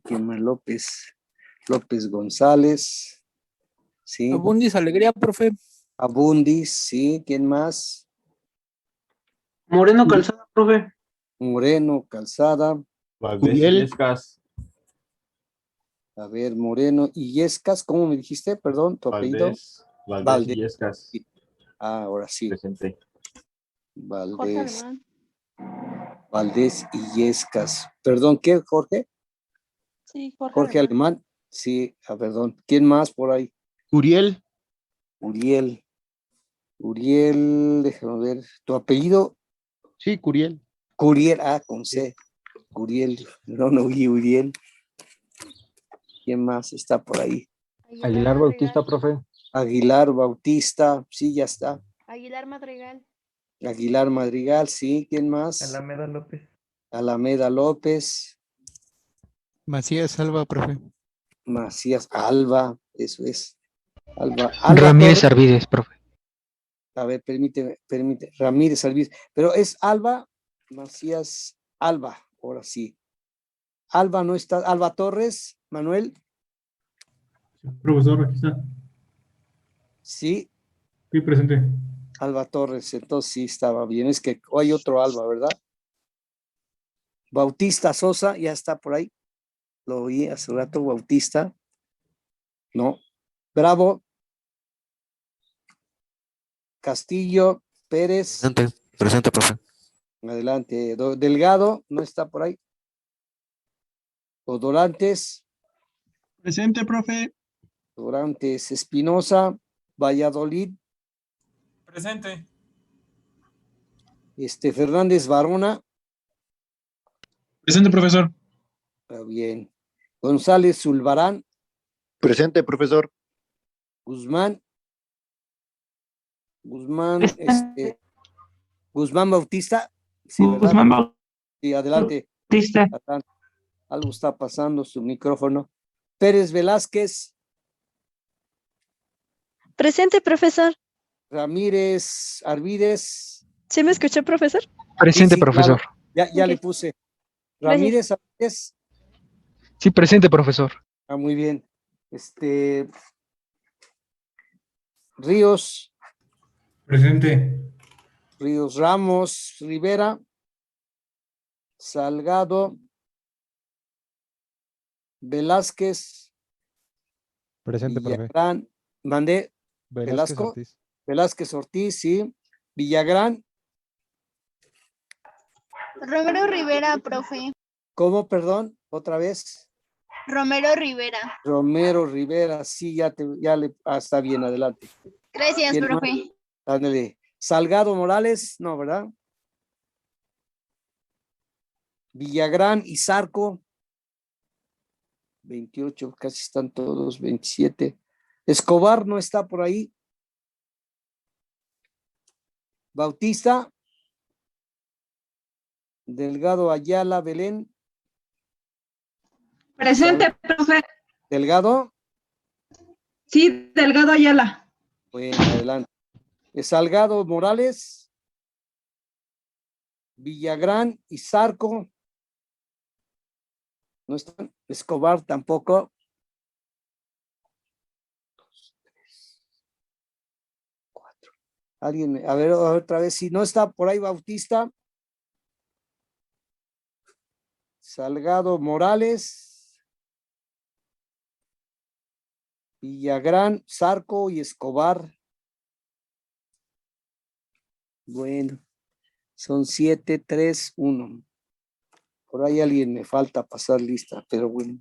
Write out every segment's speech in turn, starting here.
¿Quién más? López González. Sí. Abundis Alegría, profe. Abundis, sí. ¿Quién más? Moreno Calzada, profe. Moreno Calzada. Valdés Illescas. A ver, Moreno Illescas, ¿cómo me dijiste? Perdón, tu apellido. Valdés Illescas. Ah, ahora sí. Presente. Valdés Illescas. Perdón, ¿qué, Jorge? Sí, Jorge. Jorge Alemán. Sí, perdón. ¿Quién más por ahí? Uriel. Uriel, déjame ver. ¿Tu apellido? Sí, Curiel. Curiel, con C. Curiel, no oí Uriel. ¿Quién más está por ahí? Aguilar Bautista, profe. Aguilar Bautista, sí, ya está. Aguilar Madrigal. Aguilar Madrigal, sí. ¿Quién más? Alameda López. Alameda López. Macías Alba, profe. Macías Alba, eso es. Alba Ramírez Torres. Arvides, profe. A ver, permite. Ramírez Arvides. Pero es Alba Macías Alba, ahora sí. Alba no está. Alba Torres, Manuel. Profesor, aquí está. Sí. Sí, presente. Alba Torres, entonces sí estaba bien. Es que hay otro Alba, ¿verdad? Bautista Sosa, ya está por ahí. Lo oí hace rato, Bautista. No. Bravo. Castillo, Pérez. Presente, profe. Adelante. Delgado, no está por ahí. Dorantes. Presente, profe. Dorantes Espinosa, Valladolid. Presente. Fernández Varona. Presente, profesor. Bien. González Zulbarán. Presente, profesor. Guzmán, Guzmán Bautista. Sí, ¿verdad? Guzmán Bautista. Sí, adelante. Algo está pasando, su micrófono. Pérez Velázquez. Presente, profesor. Ramírez Arvides. ¿Sí me escuchó, profesor? Presente, Sí, profesor. claro. Ya Ok. le puse. Ramírez Arvides. Sí, presente, profesor. Muy bien. Ríos. Presente. Ríos Ramos Rivera. Salgado. Velázquez. Presente, profe. Villagrán. Mandé. Velasco. Ortiz. Velázquez Ortiz, sí. Villagrán. Romero Rivera, profe. ¿Cómo, perdón? Otra vez. Romero Rivera. Romero Rivera, sí, está bien, adelante. Gracias, profe. Ándale. Salgado Morales, no, ¿verdad? Villagrán y Zarco. 28, casi están todos, 27. Escobar no está por ahí. Bautista. Delgado Ayala Belén. Presente, profe. Delgado. Sí, Delgado Ayala. Bueno, adelante. Salgado Morales. Villagrán y Zarco. No están. Escobar tampoco. 2, 3, 4. Alguien, a ver otra vez, si no está por ahí Bautista. Salgado Morales. Villagrán, Zarco y Escobar. Bueno, son 7, 3, 1. Por ahí alguien me falta pasar lista, pero bueno.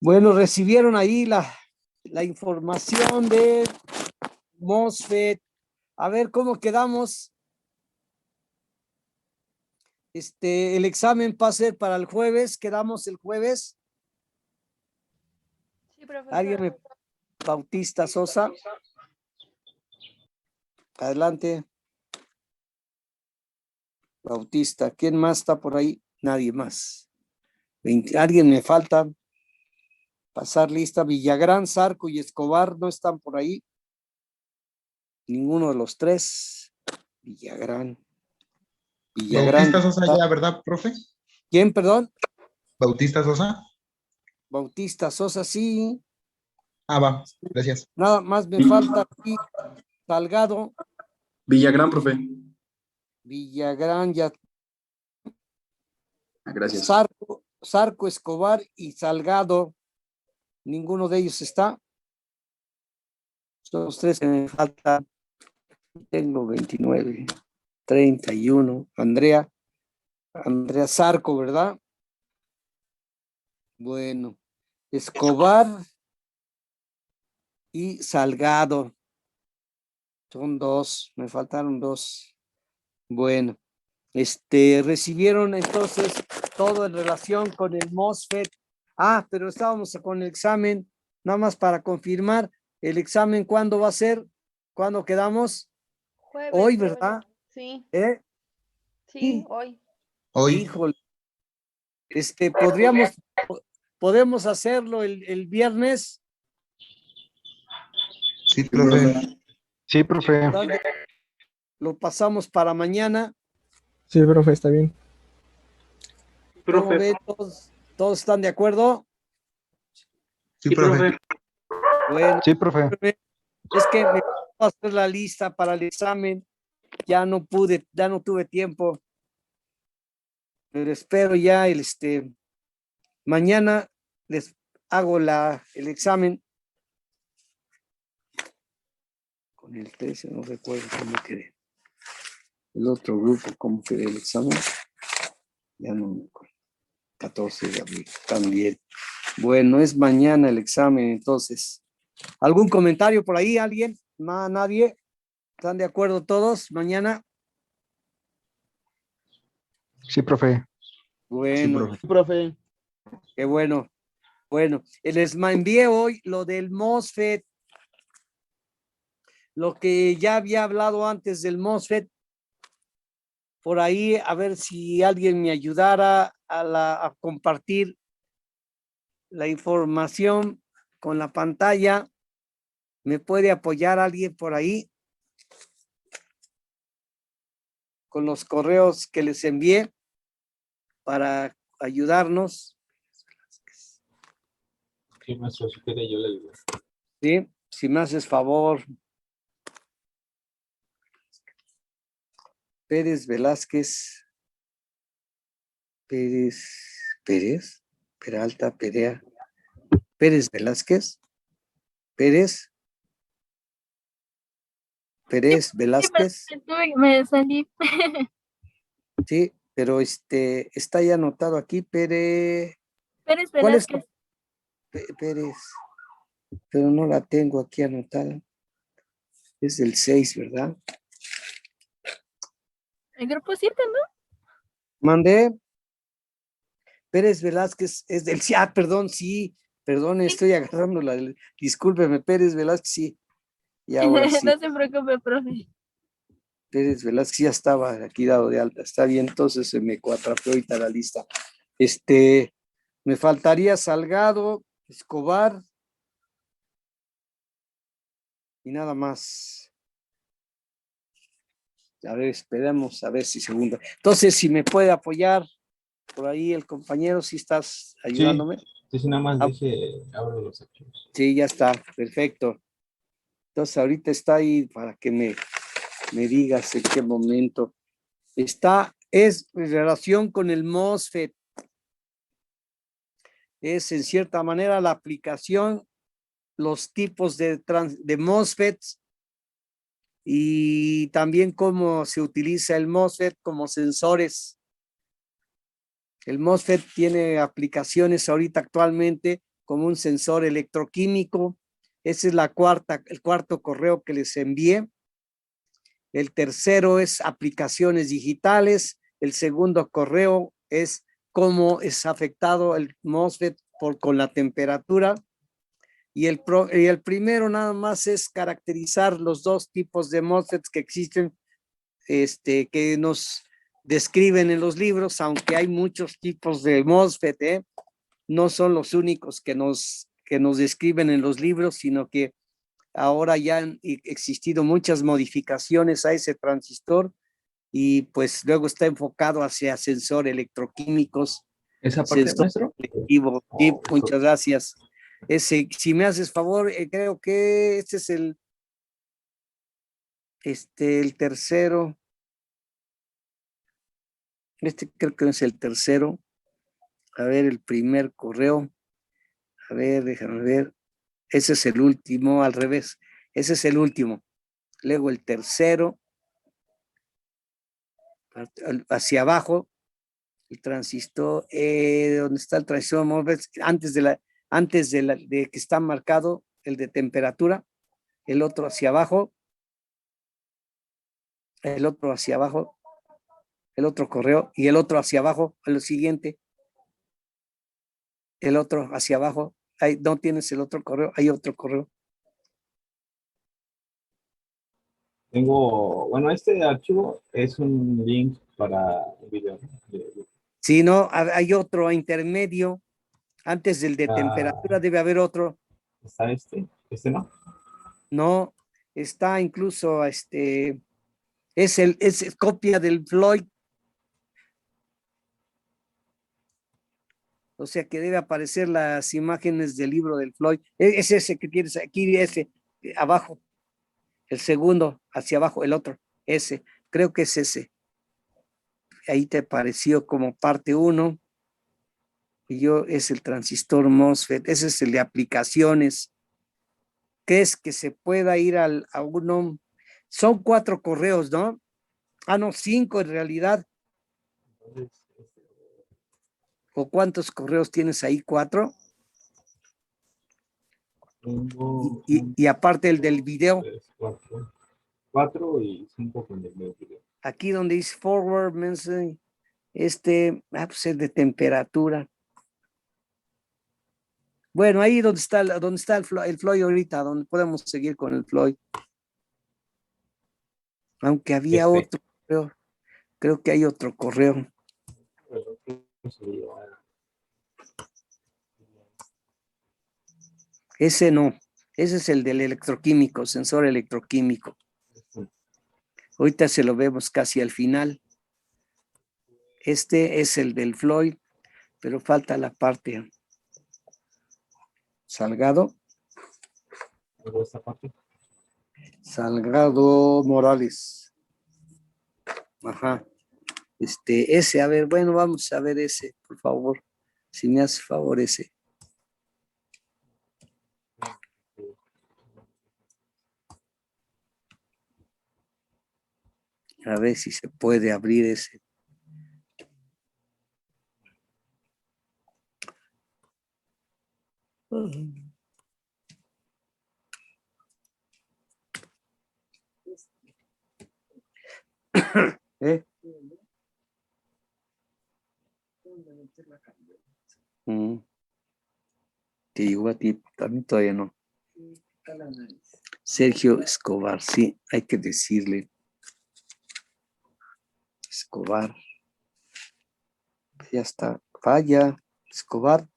Bueno, recibieron ahí la información de MOSFET. A ver cómo quedamos. El examen va a ser para el jueves. ¿Quedamos el jueves? Sí, profesor. ¿Alguien Bautista Sosa. Adelante. Bautista. ¿Quién más está por ahí? Nadie más. ¿Alguien me falta? Pasar lista. Villagrán, Zarco y Escobar no están por ahí. Ninguno de los tres. Villagrán. Bautista Sosa ya, ¿verdad, profe? ¿Quién, perdón? Bautista Sosa. Bautista Sosa, sí. Ah, va. Gracias. Nada más me falta aquí Salgado, Villagrán, profe. Villagrán, ya Gracias. Zarco, Escobar y Salgado. Ninguno de ellos está. Son los tres que me faltan. Tengo 29, 31. Andrea Zarco, ¿verdad? Bueno, Escobar y Salgado. Son dos, me faltaron dos. Bueno, recibieron entonces todo en relación con el MOSFET. Ah, pero estábamos con el examen, nada más para confirmar, el examen, ¿cuándo va a ser? ¿Cuándo quedamos? Jueves, Hoy, profesor. ¿verdad? Sí, ¿Eh? sí, hoy. Híjole. ¿Podemos hacerlo el viernes? Sí, profe. Sí, profe. ¿Dónde? Lo pasamos para mañana. Sí, profe, está bien. ¿Cómo Profe. ven? ¿Todos están de acuerdo? Sí, profe. Bueno, Sí, profe. es que me voy a hacer la lista para el examen. Ya no tuve tiempo. Pero espero ya mañana les hago el examen. Con el 13, no recuerdo cómo quedé. El otro grupo, cómo quedé el examen. Ya no me acuerdo. 14 de abril, también. Bueno, es mañana el examen, entonces. ¿Algún comentario por ahí? ¿Alguien? ¿Nadie? ¿Están de acuerdo todos? ¿Mañana? Sí, profe. Bueno, Sí, profe. qué bueno. Bueno, les envié hoy lo del MOSFET, lo que ya había hablado antes del MOSFET. Por ahí, a ver si alguien me ayudara a compartir la información con la pantalla. ¿Me puede apoyar alguien por ahí? Con los correos que les envié para ayudarnos. Sí, maestro, si quiere yo le digo. ¿Sí? Si me haces favor. Pérez Velázquez. Peralta, Perea. Pérez Velázquez. Pérez Velázquez. Me salí. Sí, pero está ya anotado aquí, Pérez ¿Cuál es? Velázquez. Pérez, pero no la tengo aquí anotada. Es del 6, ¿verdad? El grupo 7, ¿no? Mandé. Pérez Velázquez es del... Ah, perdón, sí. Perdón, estoy agarrando discúlpeme, Pérez Velázquez, sí. Y ahora sí. No se preocupe, profe. Pérez Velázquez ya estaba aquí dado de alta. Está bien, entonces se me cuatrapeó ahorita la lista. Me faltaría Salgado, Escobar y nada más. A ver, esperemos a ver si segunda. Entonces, si me puede apoyar por ahí el compañero, si estás ayudándome. Sí, nada más dije, abro los archivos. Sí, ya está, perfecto. Entonces, ahorita está ahí para que me digas en qué momento. Es en relación con el MOSFET. Es en cierta manera la aplicación, los tipos de MOSFETs y también cómo se utiliza el MOSFET como sensores. El MOSFET tiene aplicaciones ahorita actualmente como un sensor electroquímico. Ese es el cuarto correo que les envié. El tercero es aplicaciones digitales. El segundo correo es cómo es afectado el MOSFET con la temperatura. Y el primero nada más es caracterizar los dos tipos de MOSFETs que existen, que nos describen en los libros, aunque hay muchos tipos de MOSFET, no son los únicos que nos describen en los libros, sino que ahora ya han existido muchas modificaciones a ese transistor y pues luego está enfocado hacia sensores electroquímicos ¿Esa parte, Sensor maestro? selectivo. Sí, muchas gracias. Ese, si me haces favor, creo que este es el tercero. Este creo que es el tercero. A ver, el primer correo. A ver, déjame ver. Ese es el último, al revés. Ese es el último. Luego el tercero. Hacia abajo. El transistor, donde está el transistor MOSFET, de que está marcado el de temperatura, el otro hacia abajo, el otro hacia abajo, el otro correo y el otro hacia abajo, a lo siguiente, el otro hacia abajo. Ahí no tienes el otro correo, hay otro correo. Tengo, bueno, este archivo es un link para un video. Si no, hay otro intermedio, antes del de temperatura debe haber otro. ¿Está este no? No, está incluso, es copia del Floyd. O sea que debe aparecer las imágenes del libro del Floyd. Es ese que tienes aquí, ese, abajo. El segundo, hacia abajo, el otro, ese. Creo que es ese. Ahí te pareció como parte 1. Y es el transistor MOSFET. Ese es el de aplicaciones. ¿Crees que se pueda ir a uno? Son 4 correos, ¿no? No, 5 en realidad. ¿O cuántos correos tienes ahí? 4. Y aparte el del video. 4 y 5 con el video. Aquí donde dice forward, message, pues es de temperatura. Bueno, ahí donde está el Floyd ahorita, donde podemos seguir con el Floyd. Aunque había otro correo. Creo que hay otro correo. Ese no. Ese es el del electroquímico, sensor electroquímico. Ahorita se lo vemos casi al final. Este es el del Floyd, pero falta la parte. Salgado. Salgado Morales. Ajá. Ese, a ver, bueno, vamos a ver ese, por favor. Si me hace favor ese. A ver si se puede abrir ese. ¿Eh? Te digo a ti, también todavía no. Sergio Escobar, sí, hay que decirle. Escobar. Ya está. Vaya, Escobar.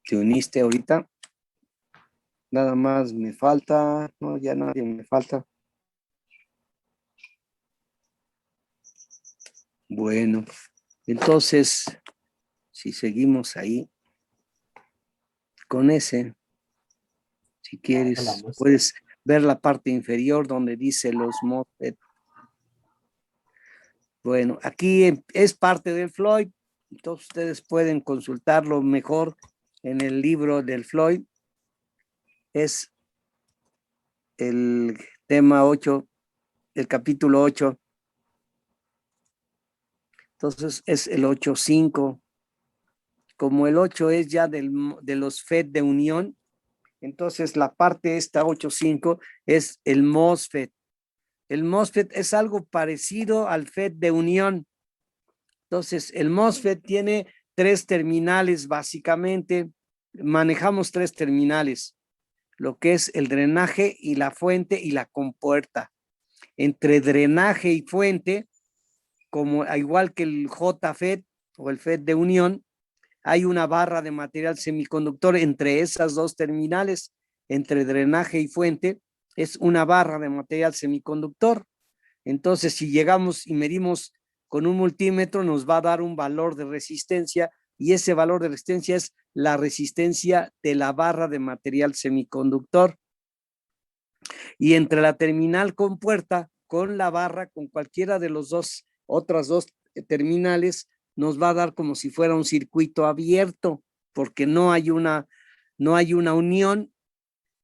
¿Te uniste ahorita? Nada más me falta. No, ya nadie me falta. Bueno, entonces, si seguimos ahí, con ese, si quieres, puedes ver la parte inferior donde dice los MOSFET. Bueno, aquí es parte del Floyd, entonces ustedes pueden consultarlo mejor en el libro del Floyd. Es el tema 8, el capítulo 8. Entonces es el 8.5. Como el 8 es ya de los FET de unión, entonces la parte esta 8.5 es el MOSFET. El MOSFET es algo parecido al FET de unión. Entonces el MOSFET tiene 3 terminales básicamente. Manejamos 3 terminales, lo que es el drenaje y la fuente y la compuerta. Entre drenaje y fuente, como igual que el JFET o el FET de unión, hay una barra de material semiconductor entre esas 2 terminales, entre drenaje y fuente, es una barra de material semiconductor. Entonces, si llegamos y medimos con un multímetro nos va a dar un valor de resistencia y ese valor de resistencia es la resistencia de la barra de material semiconductor. Y entre la terminal con puerta, con la barra, con cualquiera de los otras dos terminales, nos va a dar como si fuera un circuito abierto, porque no hay una unión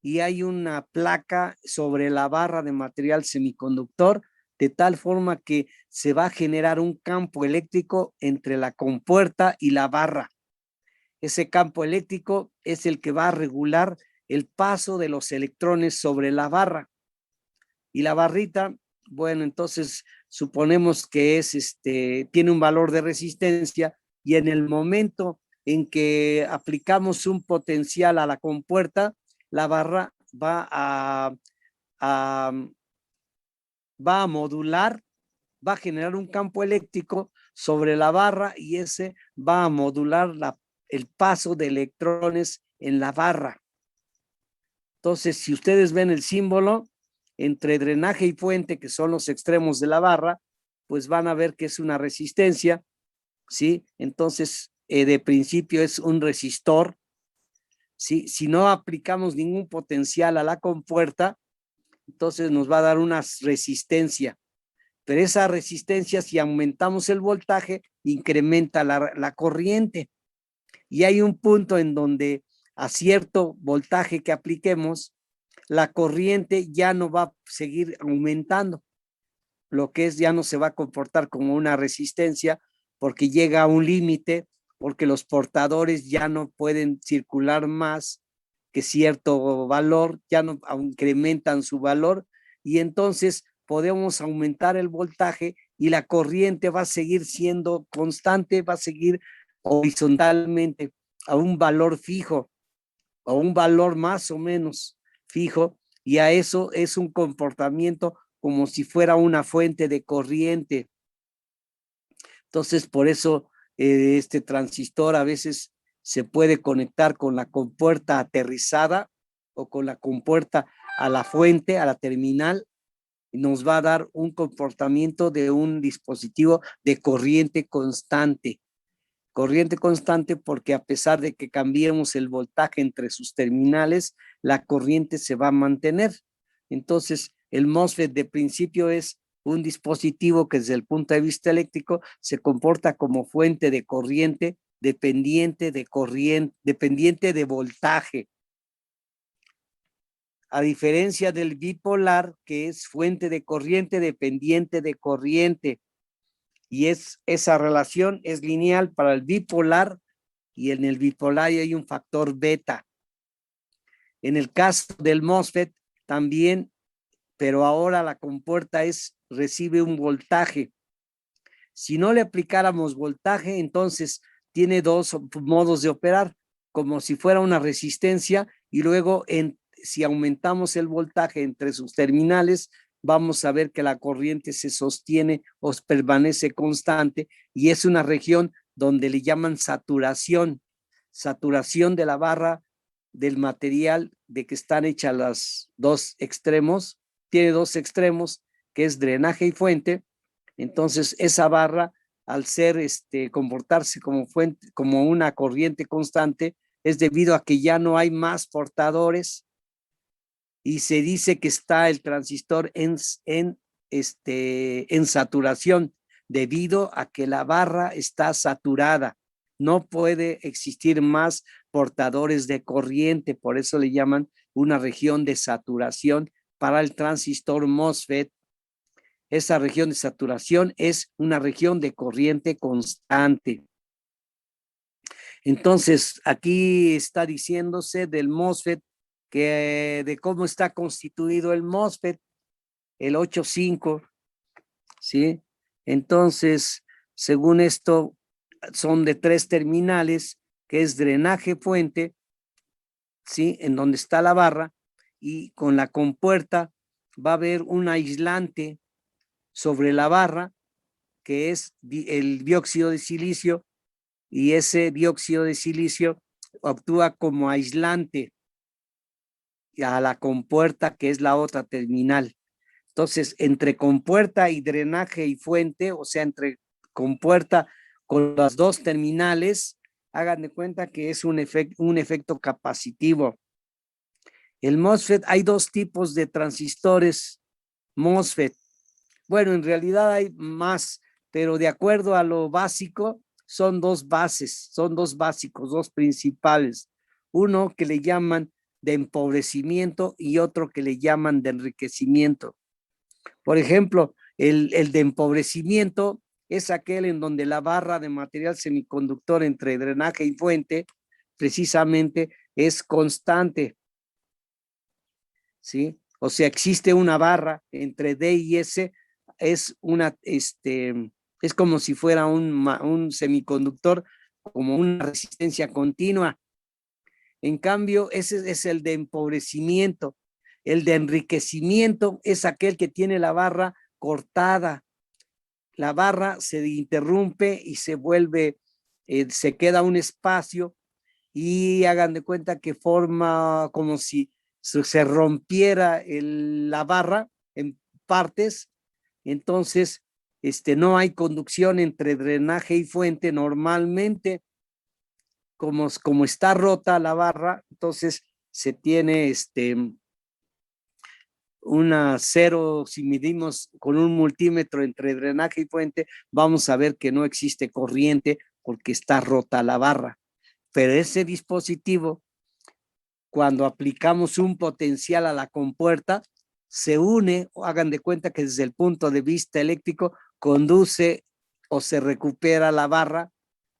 y hay una placa sobre la barra de material semiconductor, de tal forma que se va a generar un campo eléctrico entre la compuerta y la barra. Ese campo eléctrico es el que va a regular el paso de los electrones sobre la barra. Y la barrita, bueno, entonces suponemos que tiene un valor de resistencia y en el momento en que aplicamos un potencial a la compuerta, la barra va a modular, va a generar un campo eléctrico sobre la barra y ese va a modular el paso de electrones en la barra. Entonces, si ustedes ven el símbolo entre drenaje y fuente, que son los extremos de la barra, pues van a ver que es una resistencia, ¿sí? Entonces, de principio es un resistor, ¿sí? Si no aplicamos ningún potencial a la compuerta, entonces nos va a dar una resistencia. Pero esa resistencia, si aumentamos el voltaje, incrementa la corriente. Y hay un punto en donde a cierto voltaje que apliquemos, la corriente ya no va a seguir aumentando. Lo que es ya no se va a comportar como una resistencia porque llega a un límite, porque los portadores ya no pueden circular más que cierto valor, ya no incrementan su valor y entonces podemos aumentar el voltaje y la corriente va a seguir siendo constante, va a seguir horizontalmente a un valor fijo, a un valor más o menos fijo, y a eso es un comportamiento como si fuera una fuente de corriente. Entonces, por eso este transistor a veces se puede conectar con la compuerta aterrizada o con la compuerta a la fuente, a la terminal, y nos va a dar un comportamiento de un dispositivo de corriente constante. Corriente constante porque a pesar de que cambiemos el voltaje entre sus terminales, la corriente se va a mantener. Entonces, el MOSFET de principio es un dispositivo que desde el punto de vista eléctrico se comporta como fuente de corriente dependiente de voltaje. A diferencia del bipolar, que es fuente de corriente dependiente de corriente. Y esa relación es lineal para el bipolar y en el bipolar hay un factor beta. En el caso del MOSFET también, pero ahora la compuerta recibe un voltaje. Si no le aplicáramos voltaje, entonces tiene dos modos de operar, como si fuera una resistencia y luego si aumentamos el voltaje entre sus terminales, vamos a ver que la corriente se sostiene o permanece constante y es una región donde le llaman saturación de la barra del material de que están hechas los dos extremos, tiene dos extremos que es drenaje y fuente, entonces esa barra al comportarse como fuente, como una corriente constante, es debido a que ya no hay más portadores y se dice que está el transistor en saturación debido a que la barra está saturada. No puede existir más portadores de corriente, por eso le llaman una región de saturación para el transistor MOSFET. Esa región de saturación es una región de corriente constante. Entonces, aquí está diciéndose del MOSFET de cómo está constituido el MOSFET, el 8.5, ¿sí? Entonces, según esto, son de 3 terminales, que es drenaje fuente, ¿sí? En donde está la barra, y con la compuerta va a haber un aislante sobre la barra, que es el dióxido de silicio, y ese dióxido de silicio actúa como aislante a la compuerta, que es la otra terminal. Entonces, entre compuerta y drenaje y fuente, o sea, entre compuerta con las dos terminales, hagan de cuenta que es un efecto capacitivo. El MOSFET, hay dos tipos de transistores MOSFET. Bueno, en realidad hay más, pero de acuerdo a lo básico, son dos bases, son dos básicos, dos principales. Uno que le llaman de empobrecimiento y otro que le llaman de enriquecimiento. Por ejemplo, el de empobrecimiento es aquel en donde la barra de material semiconductor entre drenaje y fuente precisamente es constante, ¿sí? O sea, existe una barra entre D y S, es como si fuera un semiconductor, como una resistencia continua. En cambio, ese es el de empobrecimiento. El de enriquecimiento es aquel que tiene la barra cortada. La barra se interrumpe y se vuelve, se queda un espacio y hagan de cuenta que forma como si se rompiera la barra en partes. Entonces, no hay conducción entre drenaje y fuente normalmente. Como está rota la barra, entonces se tiene una cero. Si medimos con un multímetro entre drenaje y fuente, vamos a ver que no existe corriente porque está rota la barra. Pero ese dispositivo, cuando aplicamos un potencial a la compuerta, se une, hagan de cuenta que desde el punto de vista eléctrico, conduce o se recupera la barra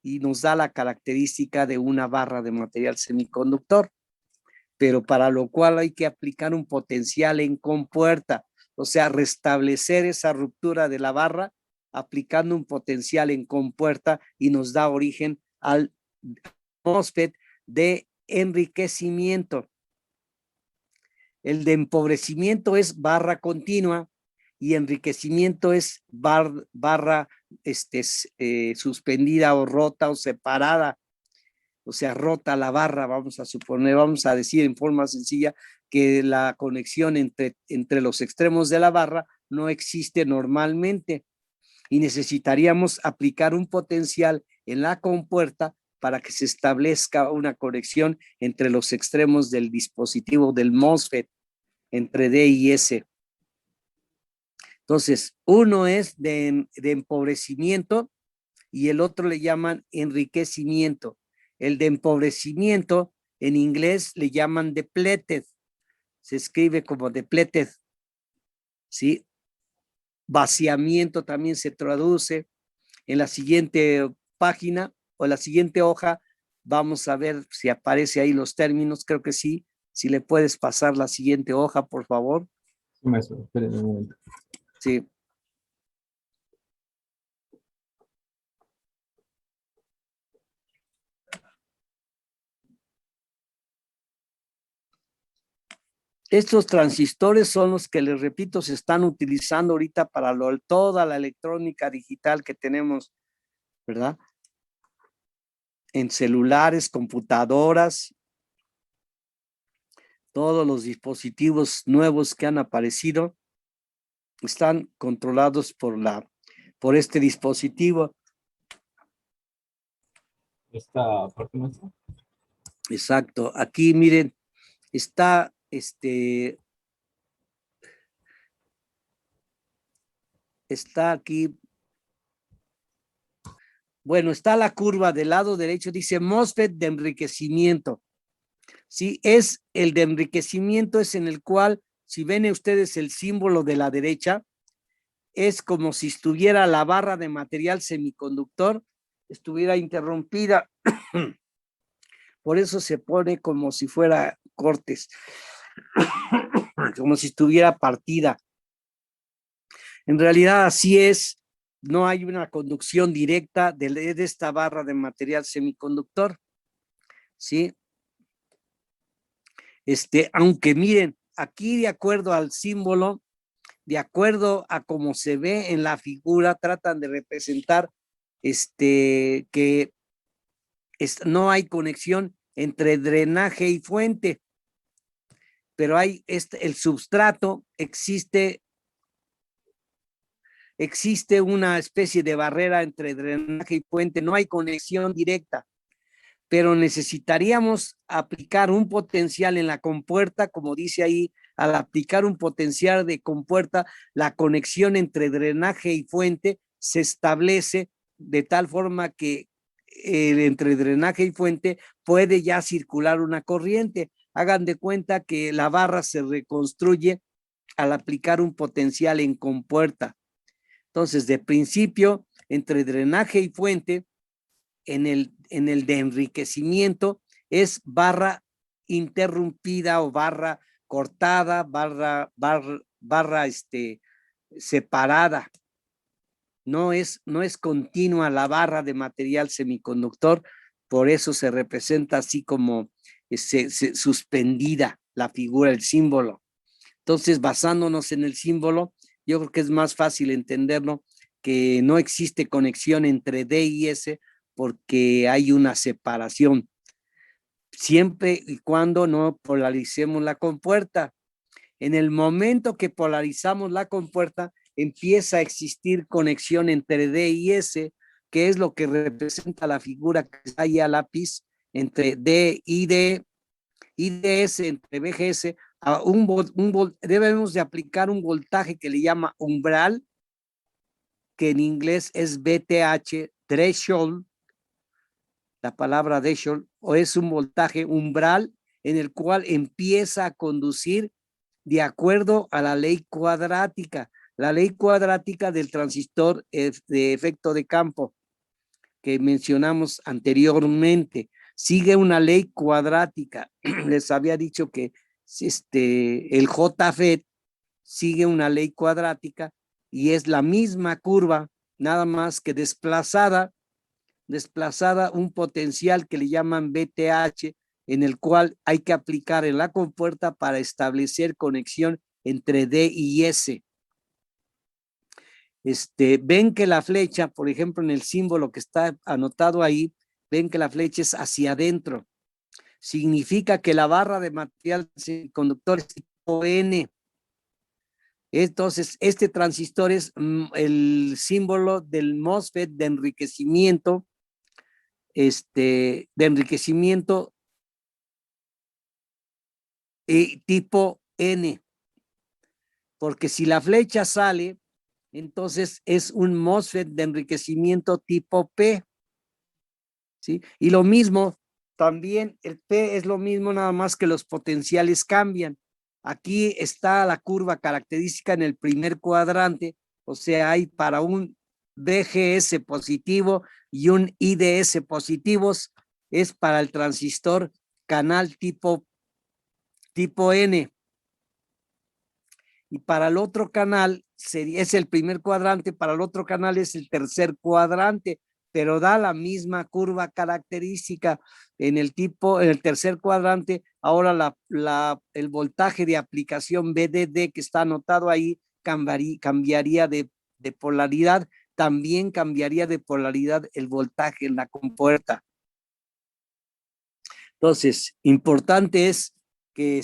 y nos da la característica de una barra de material semiconductor. Pero para lo cual hay que aplicar un potencial en compuerta, o sea, restablecer esa ruptura de la barra aplicando un potencial en compuerta y nos da origen al MOSFET de enriquecimiento. El de empobrecimiento es barra continua y enriquecimiento es barra suspendida o rota o separada. O sea, rota la barra, vamos a decir en forma sencilla que la conexión entre los extremos de la barra no existe normalmente y necesitaríamos aplicar un potencial en la compuerta para que se establezca una conexión entre los extremos del dispositivo del MOSFET, entre D y S. Entonces, uno es de empobrecimiento y el otro le llaman enriquecimiento. El de empobrecimiento en inglés le llaman depleted, se escribe como depleted, ¿sí? Vaciamiento también se traduce. En la siguiente página o la siguiente hoja vamos a ver si aparece ahí los términos, creo que sí. Si le puedes pasar la siguiente hoja, por favor. Maestro, espérenme un momento. Sí. Estos transistores son los que, les repito, se están utilizando ahorita para toda la electrónica digital que tenemos, ¿verdad? En celulares, computadoras, todos los dispositivos nuevos que han aparecido están controlados por este dispositivo. ¿Esta parte nuestra? Exacto. Aquí, miren, está está aquí. Bueno, está la curva del lado derecho, dice MOSFET de enriquecimiento. Sí, es el de enriquecimiento, es en el cual, si ven ustedes el símbolo de la derecha, es como si estuviera la barra de material semiconductor, estuviera interrumpida. Por eso se pone como si fuera cortes, como si estuviera partida. En realidad así es, no hay una conducción directa de esta barra de material semiconductor, ¿sí? Aunque miren, aquí de acuerdo al símbolo, de acuerdo a cómo se ve en la figura, tratan de representar que no hay conexión entre drenaje y fuente, pero hay el substrato existe existe una especie de barrera entre drenaje y fuente, no hay conexión directa, pero necesitaríamos aplicar un potencial en la compuerta, como dice ahí, al aplicar un potencial de compuerta, la conexión entre drenaje y fuente se establece de tal forma que entre drenaje y fuente puede ya circular una corriente. Hagan de cuenta que la barra se reconstruye al aplicar un potencial en compuerta. Entonces, de principio, entre drenaje y fuente, en el de enriquecimiento es barra interrumpida o barra cortada, barra separada. No es continua la barra de material semiconductor, por eso se representa así como suspendida la figura, el símbolo. Entonces, basándonos en el símbolo, yo creo que es más fácil entenderlo, que no existe conexión entre D y S porque hay una separación, siempre y cuando no polaricemos la compuerta. En el momento que polarizamos la compuerta, empieza a existir conexión entre D y S, que es lo que representa la figura que está ahí a lápiz, entre D y D, y DS entre BGS, debemos de aplicar un voltaje que le llama umbral, que en inglés es BTH, threshold, la palabra threshold, o es un voltaje umbral en el cual empieza a conducir de acuerdo a la ley cuadrática del transistor de efecto de campo que mencionamos anteriormente. Sigue una ley cuadrática. Les había dicho que el JFET sigue una ley cuadrática y es la misma curva, nada más que desplazada un potencial que le llaman BTH, en el cual hay que aplicar en la compuerta para establecer conexión entre D y S. Ven que la flecha, por ejemplo, en el símbolo que está anotado ahí, ven que la flecha es hacia adentro. Significa que la barra de material semiconductor es tipo N. Entonces, este transistor es el símbolo del MOSFET de enriquecimiento, tipo N. Porque si la flecha sale, entonces es un MOSFET de enriquecimiento tipo P. ¿Sí? Y lo mismo, también el P es lo mismo, nada más que los potenciales cambian. Aquí está la curva característica en el primer cuadrante, o sea, hay para un BGS positivo y un IDS positivos, es para el transistor canal tipo N. Y para el otro canal es el primer cuadrante, para el otro canal es el tercer cuadrante, pero da la misma curva característica. En el tercer cuadrante, ahora el voltaje de aplicación VDD que está anotado ahí cambiaría de polaridad, también cambiaría de polaridad el voltaje en la compuerta. Entonces, importante es que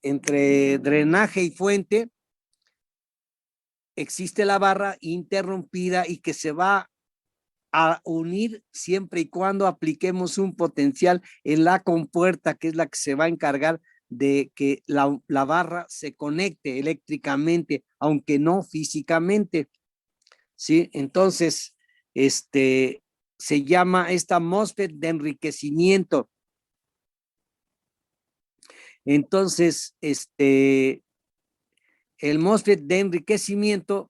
entre drenaje y fuente existe la barra interrumpida y que se va a unir siempre y cuando apliquemos un potencial en la compuerta, que es la que se va a encargar de que la barra se conecte eléctricamente, aunque no físicamente. ¿Sí? Entonces, se llama esta MOSFET de enriquecimiento. Entonces, el MOSFET de enriquecimiento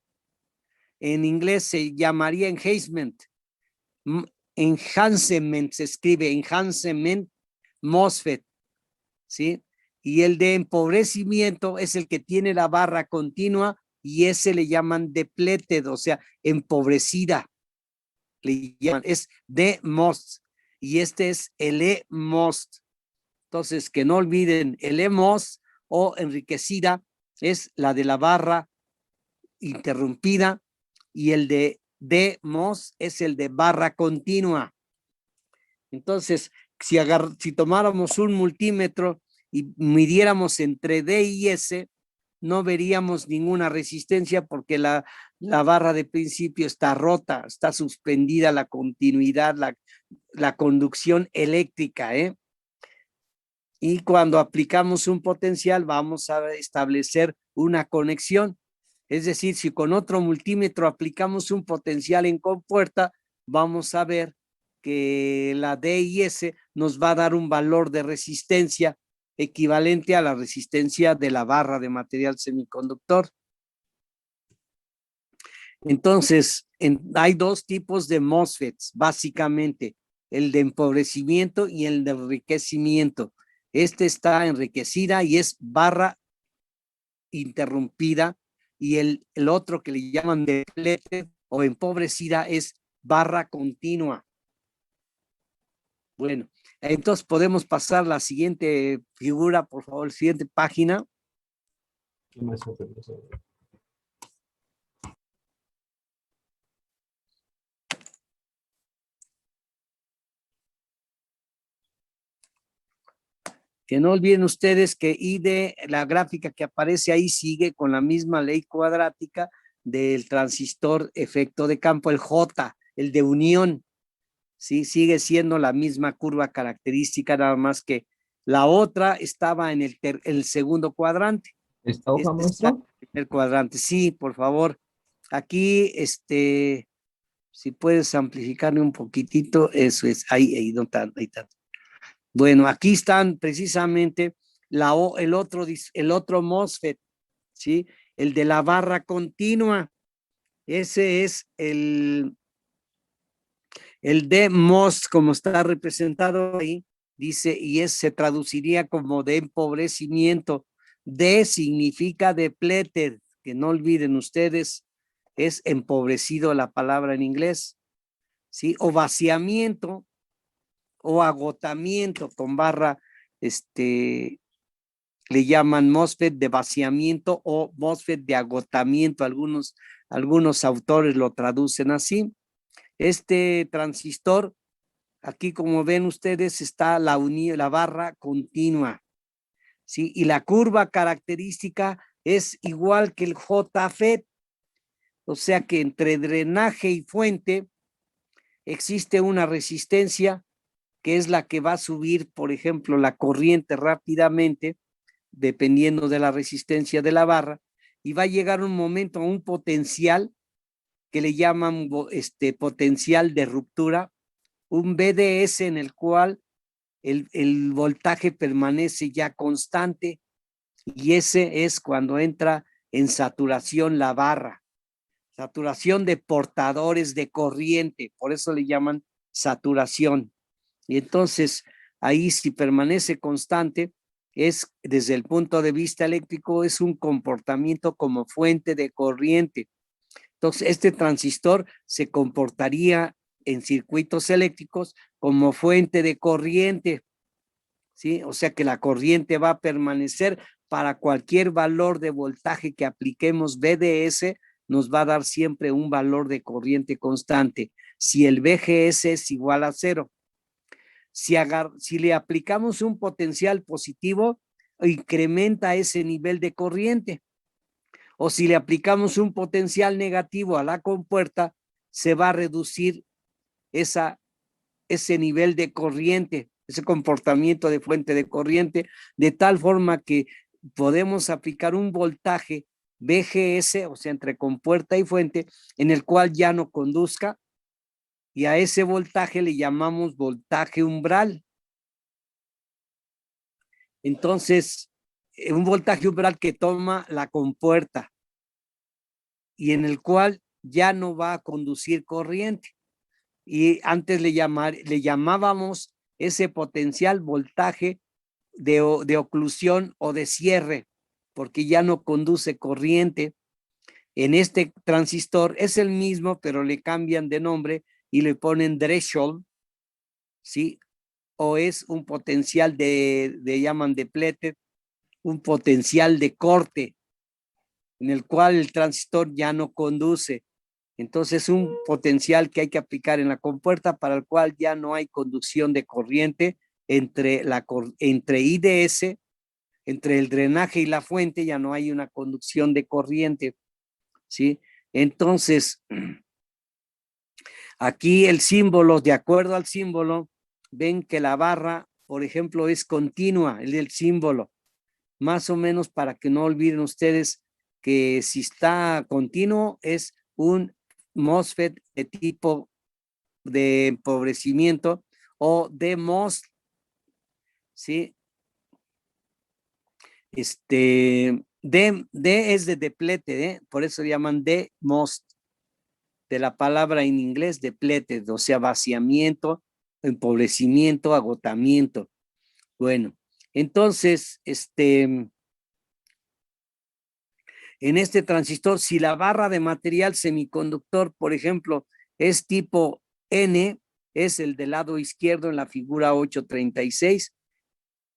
en inglés se llamaría enhancement. Enhancement se escribe enhancement MOSFET, ¿sí? Y el de empobrecimiento es el que tiene la barra continua y ese le llaman depleted, o sea, empobrecida. Le llaman, es DMOS y este es el EMOS. Entonces, que no olviden, el EMOS o enriquecida es la de la barra interrumpida y el de DMOS es el de barra continua. Entonces, si tomáramos un multímetro y midiéramos entre D y S, no veríamos ninguna resistencia porque la la barra de principio está rota, está suspendida la continuidad, la conducción eléctrica, ¿eh? Y cuando aplicamos un potencial vamos a establecer una conexión. Es decir, si con otro multímetro aplicamos un potencial en compuerta, vamos a ver que la D y S nos va a dar un valor de resistencia equivalente a la resistencia de la barra de material semiconductor. Entonces, hay dos tipos de MOSFETs, básicamente, el de empobrecimiento y el de enriquecimiento. Este está enriquecida y es barra interrumpida, y el otro que le llaman depleted o empobrecida es barra continua. Bueno, entonces podemos pasar la siguiente figura, por favor, siguiente página. ¿Qué más, profesor? Que no olviden ustedes que ID, la gráfica que aparece ahí, sigue con la misma ley cuadrática del transistor efecto de campo, el J, el de unión. Sí, sigue siendo la misma curva característica, nada más que la otra estaba en el segundo cuadrante. ¿Esta hoja, Está maestro? en el primer cuadrante. Sí, por favor. Aquí, si puedes amplificarme un poquitito, eso es, ahí no tanto, ahí tanto. Bueno, aquí están precisamente el otro MOSFET, ¿sí? El de la barra continua. Ese es el DMOS, como está representado ahí, dice, y se traduciría como de empobrecimiento. D significa depleted, que no olviden ustedes, es empobrecido la palabra en inglés, ¿sí? O vaciamiento, o agotamiento con barra, le llaman MOSFET de vaciamiento o MOSFET de agotamiento. Algunos autores lo traducen así. Este transistor, aquí como ven ustedes, está la barra continua, ¿sí? Y la curva característica es igual que el JFET, o sea que entre drenaje y fuente existe una resistencia que es la que va a subir, por ejemplo, la corriente rápidamente, dependiendo de la resistencia de la barra, y va a llegar un momento a un potencial que le llaman potencial de ruptura, un BDS en el cual el voltaje permanece ya constante, y ese es cuando entra en saturación la barra, saturación de portadores de corriente, por eso le llaman saturación. Y entonces ahí, si permanece constante, es desde el punto de vista eléctrico, es un comportamiento como fuente de corriente. Entonces este transistor se comportaría en circuitos eléctricos como fuente de corriente, ¿sí? O sea que la corriente va a permanecer para cualquier valor de voltaje que apliquemos. BDS nos va a dar siempre un valor de corriente constante si el BGS es igual a 0. Si le aplicamos un potencial positivo, incrementa ese nivel de corriente. O si le aplicamos un potencial negativo a la compuerta, se va a reducir ese nivel de corriente, ese comportamiento de fuente de corriente, de tal forma que podemos aplicar un voltaje BGS, o sea, entre compuerta y fuente, en el cual ya no conduzca, y a ese voltaje le llamamos voltaje umbral. Entonces, un voltaje umbral que toma la compuerta y en el cual ya no va a conducir corriente. Y antes le llamábamos ese potencial voltaje de oclusión o de cierre, porque ya no conduce corriente. En este transistor es el mismo, pero le cambian de nombre y le ponen threshold, ¿sí? O es un potencial llaman depleted, un potencial de corte, en el cual el transistor ya no conduce. Entonces, un potencial que hay que aplicar en la compuerta para el cual ya no hay conducción de corriente entre IDS, entre el drenaje y la fuente, ya no hay una conducción de corriente, ¿sí? Entonces, aquí el símbolo, de acuerdo al símbolo, ven que la barra, por ejemplo, es continua, el del símbolo. Más o menos para que no olviden ustedes que si está continuo es un MOSFET de tipo de empobrecimiento o de MOS, ¿sí? D es de depleted, ¿eh? Por eso llaman de MOS, de la palabra en inglés depleted, o sea, vaciamiento, empobrecimiento, agotamiento. Bueno, entonces, en este transistor, si la barra de material semiconductor, por ejemplo, es tipo N, es el del lado izquierdo en la figura 836.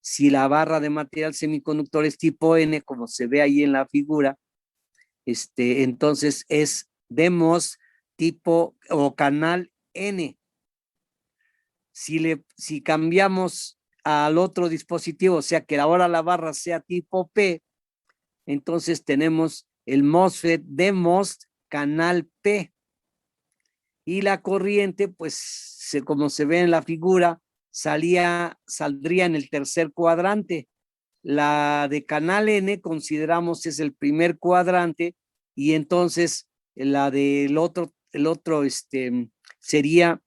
Si la barra de material semiconductor es tipo N, como se ve ahí en la figura, entonces es DMOS tipo o canal N. Si cambiamos al otro dispositivo, o sea que ahora la barra sea tipo P, entonces tenemos el MOSFET DMOS canal P. Y la corriente, pues, como se ve en la figura, saldría en el tercer cuadrante. La de canal N consideramos es el primer cuadrante y entonces la del otro sería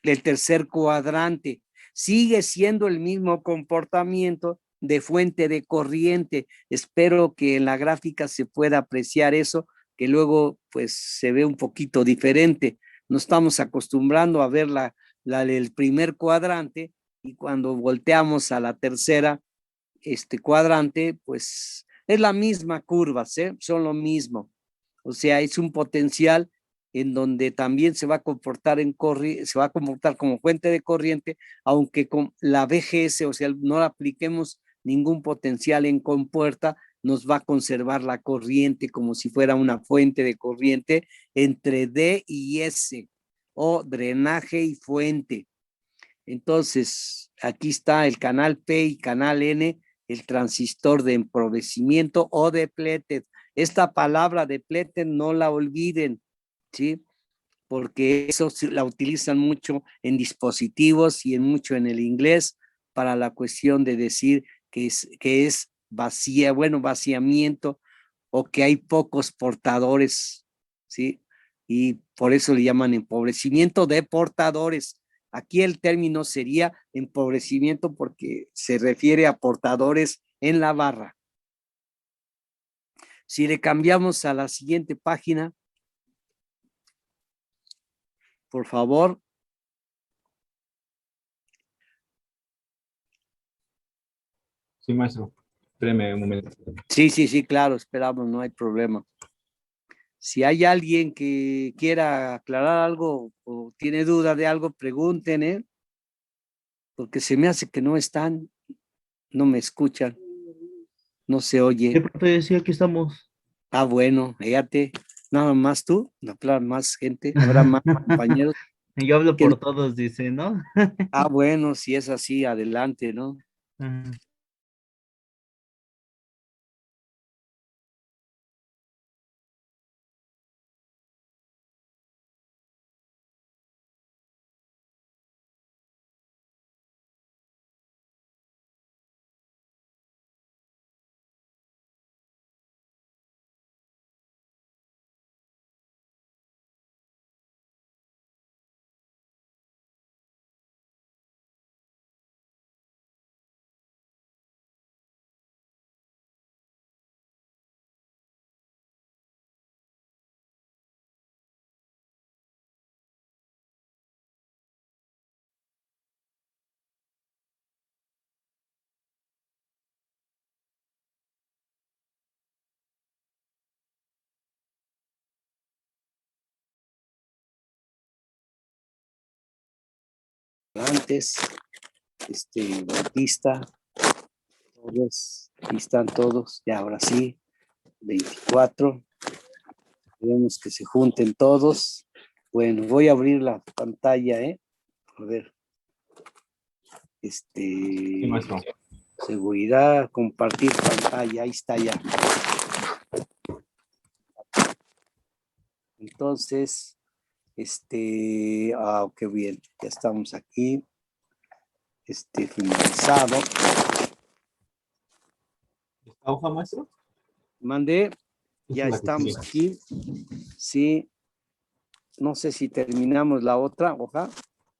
el tercer cuadrante. Sigue siendo el mismo comportamiento de fuente de corriente. Espero que en la gráfica se pueda apreciar eso, que luego pues se ve un poquito diferente. No estamos acostumbrando a ver el primer cuadrante y cuando volteamos a la tercera cuadrante, pues es la misma curva, ¿sí? Son lo mismo. O sea, es un potencial en donde también se va a comportar se va a comportar como fuente de corriente, aunque con la VGS, o sea, no apliquemos ningún potencial en compuerta, nos va a conservar la corriente como si fuera una fuente de corriente entre D y S, o drenaje y fuente. Entonces, aquí está el canal P y canal N, el transistor de empobrecimiento o depleted. Esta palabra depleted no la olviden, ¿sí? Porque eso la utilizan mucho en dispositivos y mucho en el inglés para la cuestión de decir que es vaciamiento o que hay pocos portadores, ¿sí? Y por eso le llaman empobrecimiento de portadores. Aquí el término sería empobrecimiento porque se refiere a portadores en la barra. Si le cambiamos a la siguiente página, por favor. Sí, maestro. Espéreme un momento. Sí, claro, esperamos, no hay problema. Si hay alguien que quiera aclarar algo o tiene duda de algo, pregunten, ¿eh? Porque se me hace que no están, no me escuchan, no se oye. Sí, aquí estamos. Ah, bueno, fíjate, nada más tú, no, claro, más gente, habrá más compañeros. Yo hablo por todos, dice, ¿no? Ah, bueno, si es así, adelante, ¿no? Antes, Batista, todos, aquí están todos, ya ahora sí, 24, queremos que se junten todos. Bueno, voy a abrir la pantalla, a ver, Sí, maestro. seguridad, compartir pantalla, ahí está ya. Entonces, qué bien, ya estamos aquí, finalizado. ¿Esta hoja, maestro? Mandé, ya Esa es la que estamos sigue. aquí, sí, no sé si terminamos la otra hoja,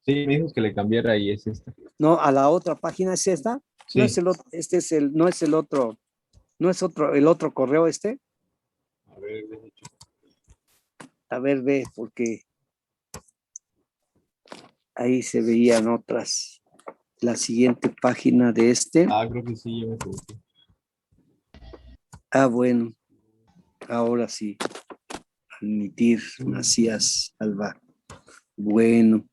Sí, me dijo que le cambiara y es esta. no, a la otra página es esta, Sí. no es el otro, no es el otro, no es el otro correo A ver, de hecho. a ver, ve, porque ahí se veían otras, la siguiente página de Creo que sí, yo me equivoqué. bueno, ahora sí, admitir, Macías Alba, bueno,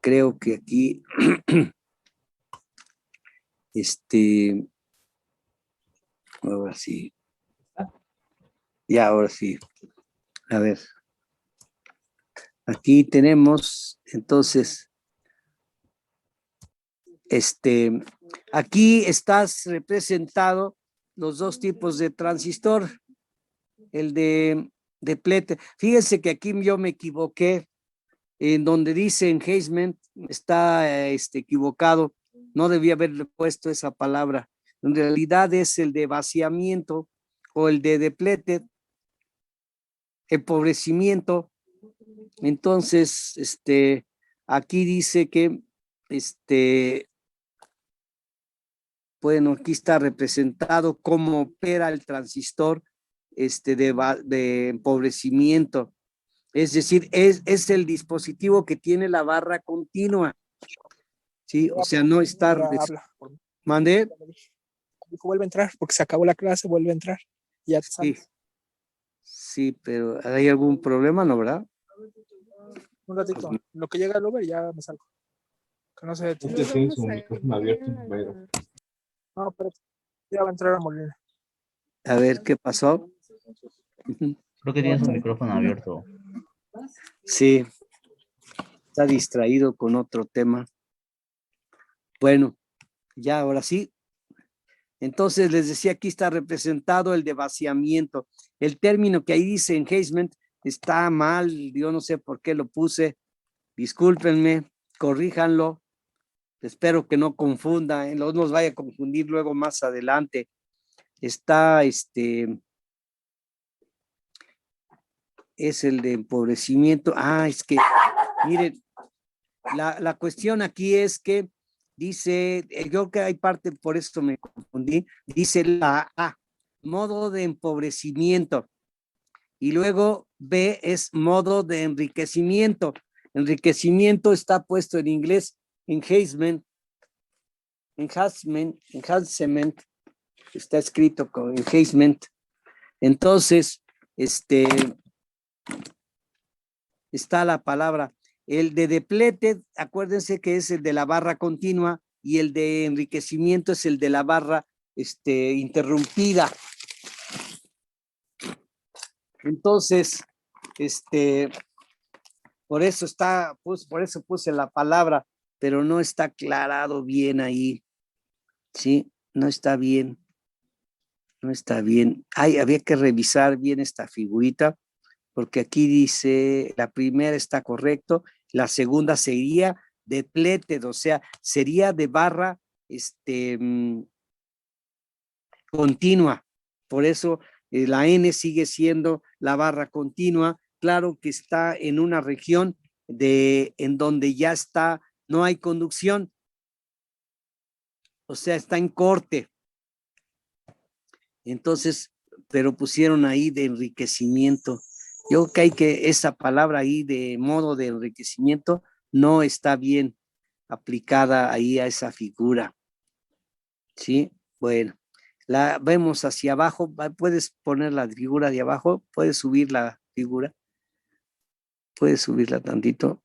creo que aquí, ahora sí, ya, ahora sí, a ver, aquí tenemos, entonces, aquí estás representado los dos tipos de transistor, el de Pletted. Fíjense que aquí yo me equivoqué, en donde dice enhancement, está equivocado, no debía haberle puesto esa palabra, en realidad es el de vaciamiento o el de depleted, empobrecimiento. Entonces, aquí dice que, bueno, aquí está representado cómo opera el transistor de empobrecimiento. Es decir, es el dispositivo que tiene la barra continua. Sí, o sea, no está. ¿Mandé? Dijo, vuelve a entrar, porque se acabó la clase, vuelve a entrar. Ya te Sí. sales. Sí, pero ¿hay algún problema, no, verdad? Un ratito. Lo que llega el Uber ya me salgo. Que no se Usted tiene su micrófono abierto, pero... No, pero ya va a entrar a Molina. A ver, ¿qué pasó? Creo que tiene su micrófono abierto. Sí, está distraído con otro tema. Bueno, ya ahora sí. Entonces les decía, aquí está representado el de vaciamiento. El término que ahí dice enhancement está mal, yo no sé por qué lo puse. Discúlpenme, corríjanlo. Espero que no confunda, no nos vaya a confundir luego más adelante. Está es el de empobrecimiento. Es que, miren, la cuestión aquí es que dice, yo creo que hay parte, por eso me confundí, dice la A, modo de empobrecimiento, y luego B es modo de enriquecimiento. Enriquecimiento está puesto en inglés, enhancement, está escrito con enhancement. Entonces, está la palabra. El de depleted, acuérdense que es el de la barra continua y el de enriquecimiento es el de la barra interrumpida. Entonces, por eso por eso puse la palabra, pero no está aclarado bien ahí. Sí, no está bien. No está bien. Había que revisar bien esta figurita, porque aquí dice, la primera está correcto, la segunda sería depleted, o sea, sería de barra continua. Por eso la N sigue siendo la barra continua. Claro que está en una región en donde ya no hay conducción. O sea, está en corte. Entonces, pero pusieron ahí de enriquecimiento. Yo creo que esa palabra ahí de modo de enriquecimiento no está bien aplicada ahí a esa figura. ¿Sí? Bueno, la vemos hacia abajo. ¿Puedes poner la figura de abajo? ¿Puedes subir la figura? ¿Puedes subirla tantito?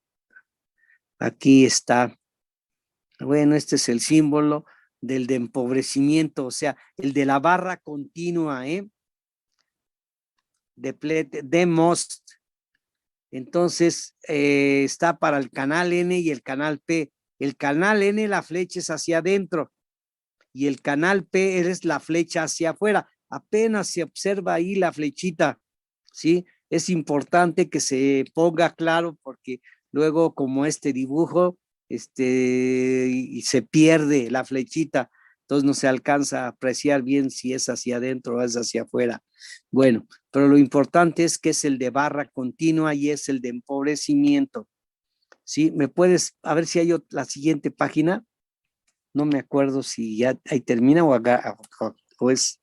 Aquí está. Bueno, este es el símbolo del de empobrecimiento, o sea, el de la barra continua, de most. Entonces, está para el canal N y el canal P. El canal N, la flecha es hacia adentro y el canal P es la flecha hacia afuera. Apenas se observa ahí la flechita, ¿sí? es importante que se ponga claro porque luego como este dibujo, y se pierde la flechita, entonces no se alcanza a apreciar bien si es hacia adentro o es hacia afuera. Bueno, pero lo importante es que es el de barra continua y es el de empobrecimiento. ¿Sí? ¿Me puedes, a ver si hay la siguiente página? No me acuerdo si ya ahí termina o es,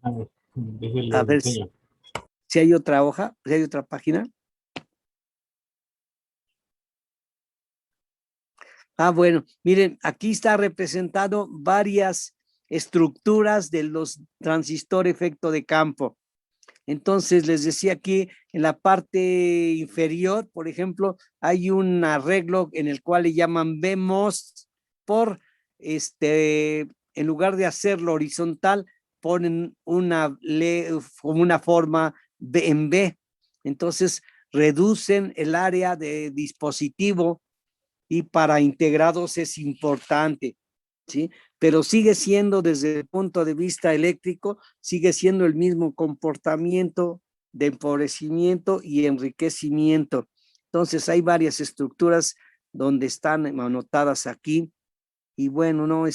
A ver, déjelo a ver enseño. si hay otra hoja, si hay otra página. Bueno, miren, aquí está representado varias estructuras de los transistor efecto de campo. Entonces, les decía aquí en la parte inferior, por ejemplo, hay un arreglo en el cual le llaman BMOS por, en lugar de hacerlo horizontal, ponen una forma en B. Entonces, reducen el área de dispositivo y para integrados es importante, ¿sí? Pero sigue siendo desde el punto de vista eléctrico, sigue siendo el mismo comportamiento de empobrecimiento y enriquecimiento. Entonces hay varias estructuras donde están anotadas aquí y bueno, no,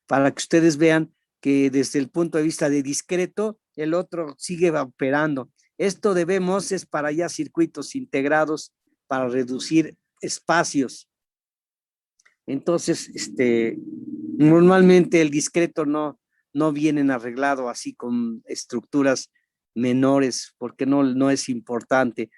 para que ustedes vean que desde el punto de vista de discreto, el otro sigue operando. Esto debemos es para ya circuitos integrados para reducir espacios. Entonces, normalmente el discreto no vienen arreglado así con estructuras menores, porque no es importante,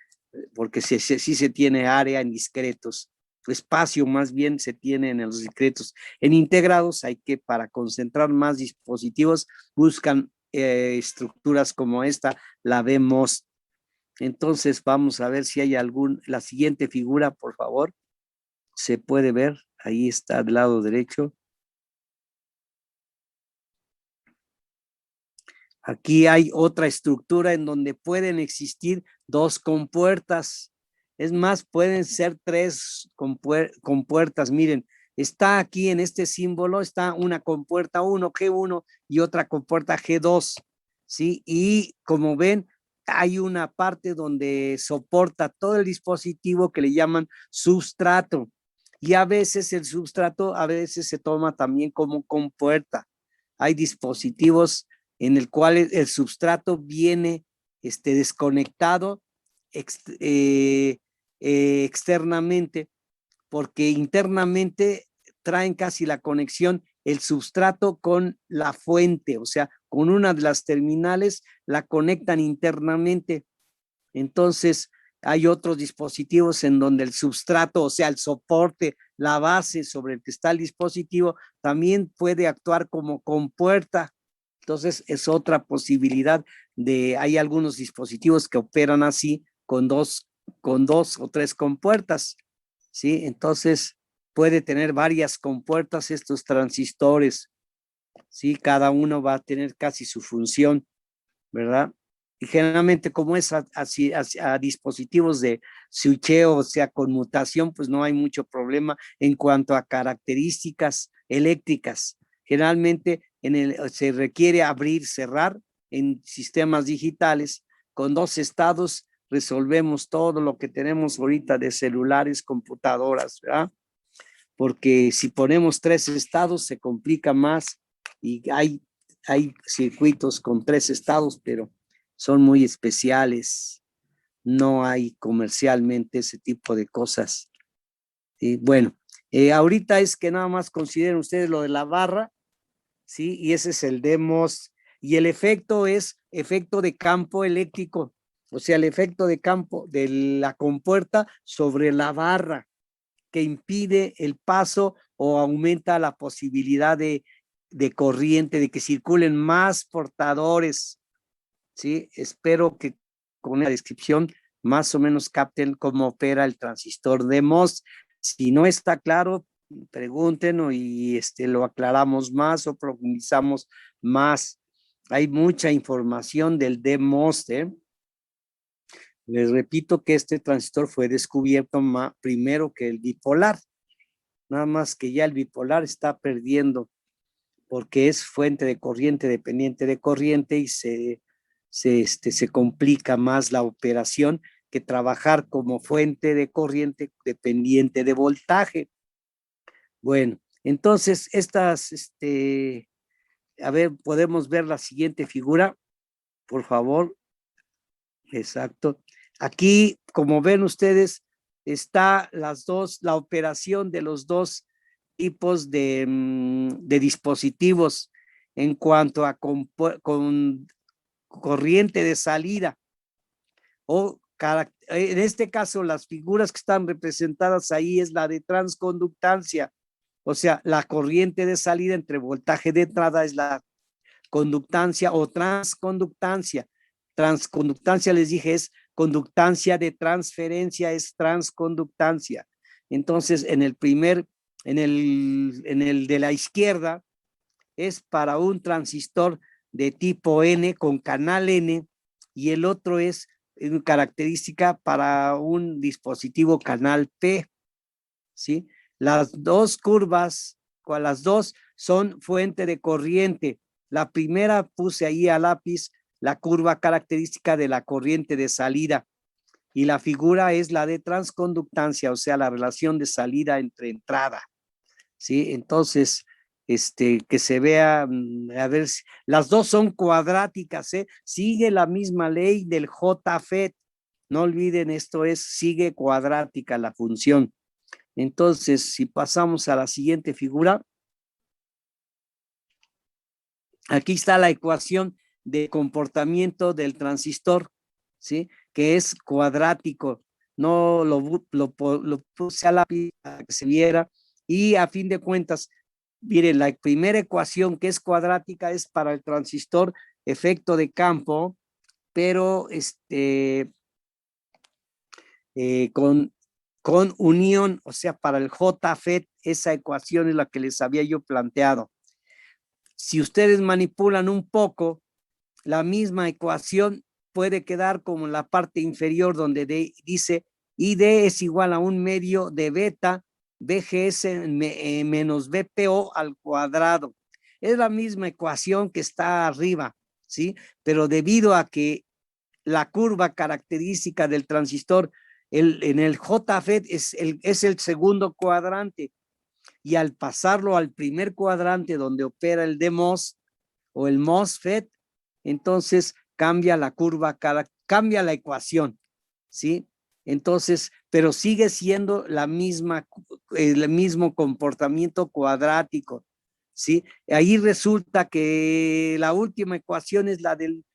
porque sí se tiene área en discretos, espacio más bien se tiene en los discretos. En integrados hay que, para concentrar más dispositivos, buscan estructuras como esta, la vemos. Entonces vamos a ver si hay la siguiente figura, por favor. Se puede ver, ahí está del lado derecho. Aquí hay otra estructura en donde pueden existir dos compuertas. Es más, pueden ser tres compuertas. Miren, está aquí en este símbolo, está una compuerta 1, G1 y otra compuerta G2. ¿Sí? Y como ven, hay una parte donde soporta todo el dispositivo que le llaman substrato. Y a veces el substrato, a veces se toma también como compuerta. Hay dispositivos en el cual el substrato viene desconectado externamente, porque internamente traen casi la conexión el substrato con la fuente, o sea, con una de las terminales la conectan internamente. Entonces, hay otros dispositivos en donde el substrato, o sea, el soporte, la base sobre el que está el dispositivo, también puede actuar como compuerta. Entonces, es otra posibilidad hay algunos dispositivos que operan así con dos o tres compuertas, ¿sí? Entonces, puede tener varias compuertas estos transistores, ¿sí? Cada uno va a tener casi su función, ¿verdad? Y generalmente como es a dispositivos de switcheo, o sea, conmutación, pues no hay mucho problema en cuanto a características eléctricas. Generalmente se requiere abrir, cerrar en sistemas digitales. Con dos estados resolvemos todo lo que tenemos ahorita de celulares, computadoras, ¿verdad? Porque si ponemos tres estados se complica más y hay circuitos con tres estados, pero son muy especiales. No hay comercialmente ese tipo de cosas. Y bueno, ahorita es que nada más consideren ustedes lo de la barra, ¿sí? Y ese es el DMOS. Y el efecto es efecto de campo eléctrico, o sea, el efecto de campo de la compuerta sobre la barra que impide el paso o aumenta la posibilidad de corriente, de que circulen más portadores, ¿sí? Espero que con la descripción más o menos capten cómo opera el transistor de MOS. Si no está claro, pregunten y lo aclaramos más o profundizamos más. Hay mucha información del DMOS, ¿eh? Les repito que este transistor fue descubierto primero que el bipolar, nada más que ya el bipolar está perdiendo porque es fuente de corriente dependiente de corriente y se se complica más la operación que trabajar como fuente de corriente dependiente de voltaje. Bueno, entonces a ver, podemos ver la siguiente figura, por favor. Exacto. Aquí, como ven ustedes, está la operación de los dos tipos de dispositivos en cuanto a con corriente de salida en este caso las figuras que están representadas ahí es la de transconductancia, o sea, la corriente de salida entre voltaje de entrada es la conductancia o transconductancia. Transconductancia, les dije, es conductancia de transferencia, es transconductancia. Entonces, en el de la izquierda, es para un transistor de tipo N con canal N, y el otro es característica para un dispositivo canal P, ¿sí? Las dos curvas, las dos son fuente de corriente. La primera puse ahí a lápiz la curva característica de la corriente de salida, y la figura es la de transconductancia, o sea, la relación de salida entre entrada, ¿sí? Entonces, que se vea, a ver, las dos son cuadráticas, ¿eh? Sigue la misma ley del JFET, no olviden, sigue cuadrática la función. Entonces, si pasamos a la siguiente figura, aquí está la ecuación de comportamiento del transistor, ¿sí? Que es cuadrático. No lo puse a lápiz para que se viera, y a fin de cuentas, miren, la primera ecuación que es cuadrática es para el transistor efecto de campo, pero con unión, o sea, para el JFET, esa ecuación es la que les había yo planteado. Si ustedes manipulan un poco, la misma ecuación puede quedar como en la parte inferior donde dice ID es igual a 1/2 de beta BGS menos BPO al cuadrado. Es la misma ecuación que está arriba, ¿sí? Pero debido a que la curva característica del transistor en el JFET es el segundo cuadrante, y al pasarlo al primer cuadrante donde opera el DMOS o el MOSFET, entonces cambia la curva, cambia la ecuación, ¿sí? Entonces, pero sigue siendo el mismo comportamiento cuadrático, ¿sí? Ahí resulta que la última ecuación es la del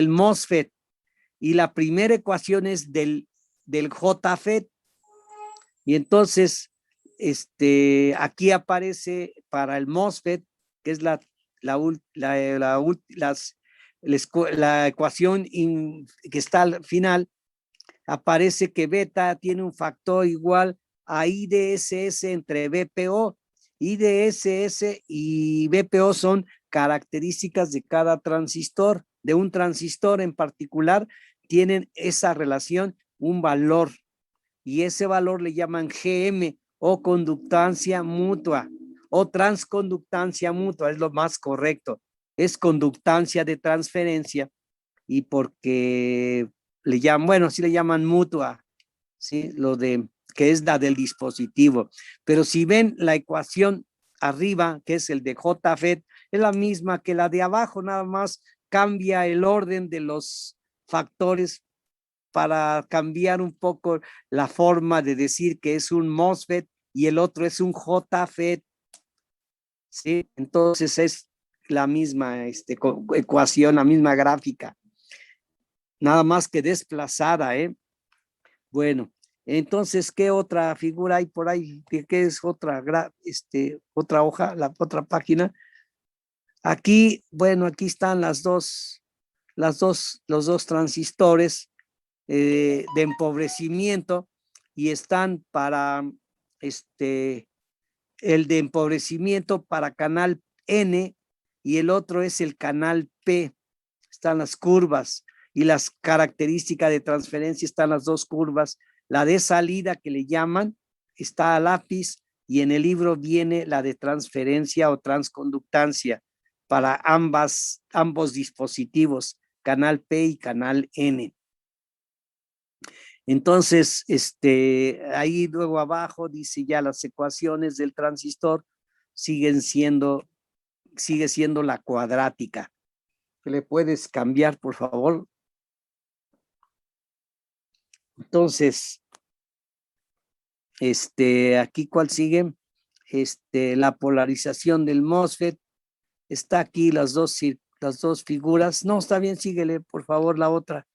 MOSFET, y la primera ecuación es del JFET, y entonces aquí aparece para el MOSFET, que es la ecuación que está al final, aparece que beta tiene un factor igual a IDSS entre BPO. IDSS y BPO son características de cada transistor, de un transistor en particular, tienen esa relación, un valor, y ese valor le llaman GM, o conductancia mutua, o transconductancia mutua, es lo más correcto. Es conductancia de transferencia, y porque le llaman, sí le llaman mutua, ¿sí? Que es la del dispositivo. Pero si ven la ecuación arriba, que es el de JFET, es la misma que la de abajo, nada más cambia el orden de los factores para cambiar un poco la forma de decir que es un MOSFET y el otro es un JFET, ¿sí? Entonces es la misma ecuación, la misma gráfica, nada más que desplazada, ¿eh? Bueno, entonces, ¿qué otra figura hay por ahí? ¿Qué es otra hoja, la otra página? Aquí, bueno, aquí están los dos transistores de empobrecimiento, y están para el de empobrecimiento para canal N, y el otro es el canal P. Están las curvas y las características de transferencia, están las dos curvas. La de salida, que le llaman, está a lápiz, y en el libro viene la de transferencia o transconductancia para ambos dispositivos, canal P y canal N. Entonces, ahí luego abajo dice ya las ecuaciones del transistor sigue siendo la cuadrática. ¿Le puedes cambiar, por favor? Entonces, aquí ¿cuál sigue? La polarización del MOSFET. Está aquí las dos figuras. No, está bien, síguele, por favor, la otra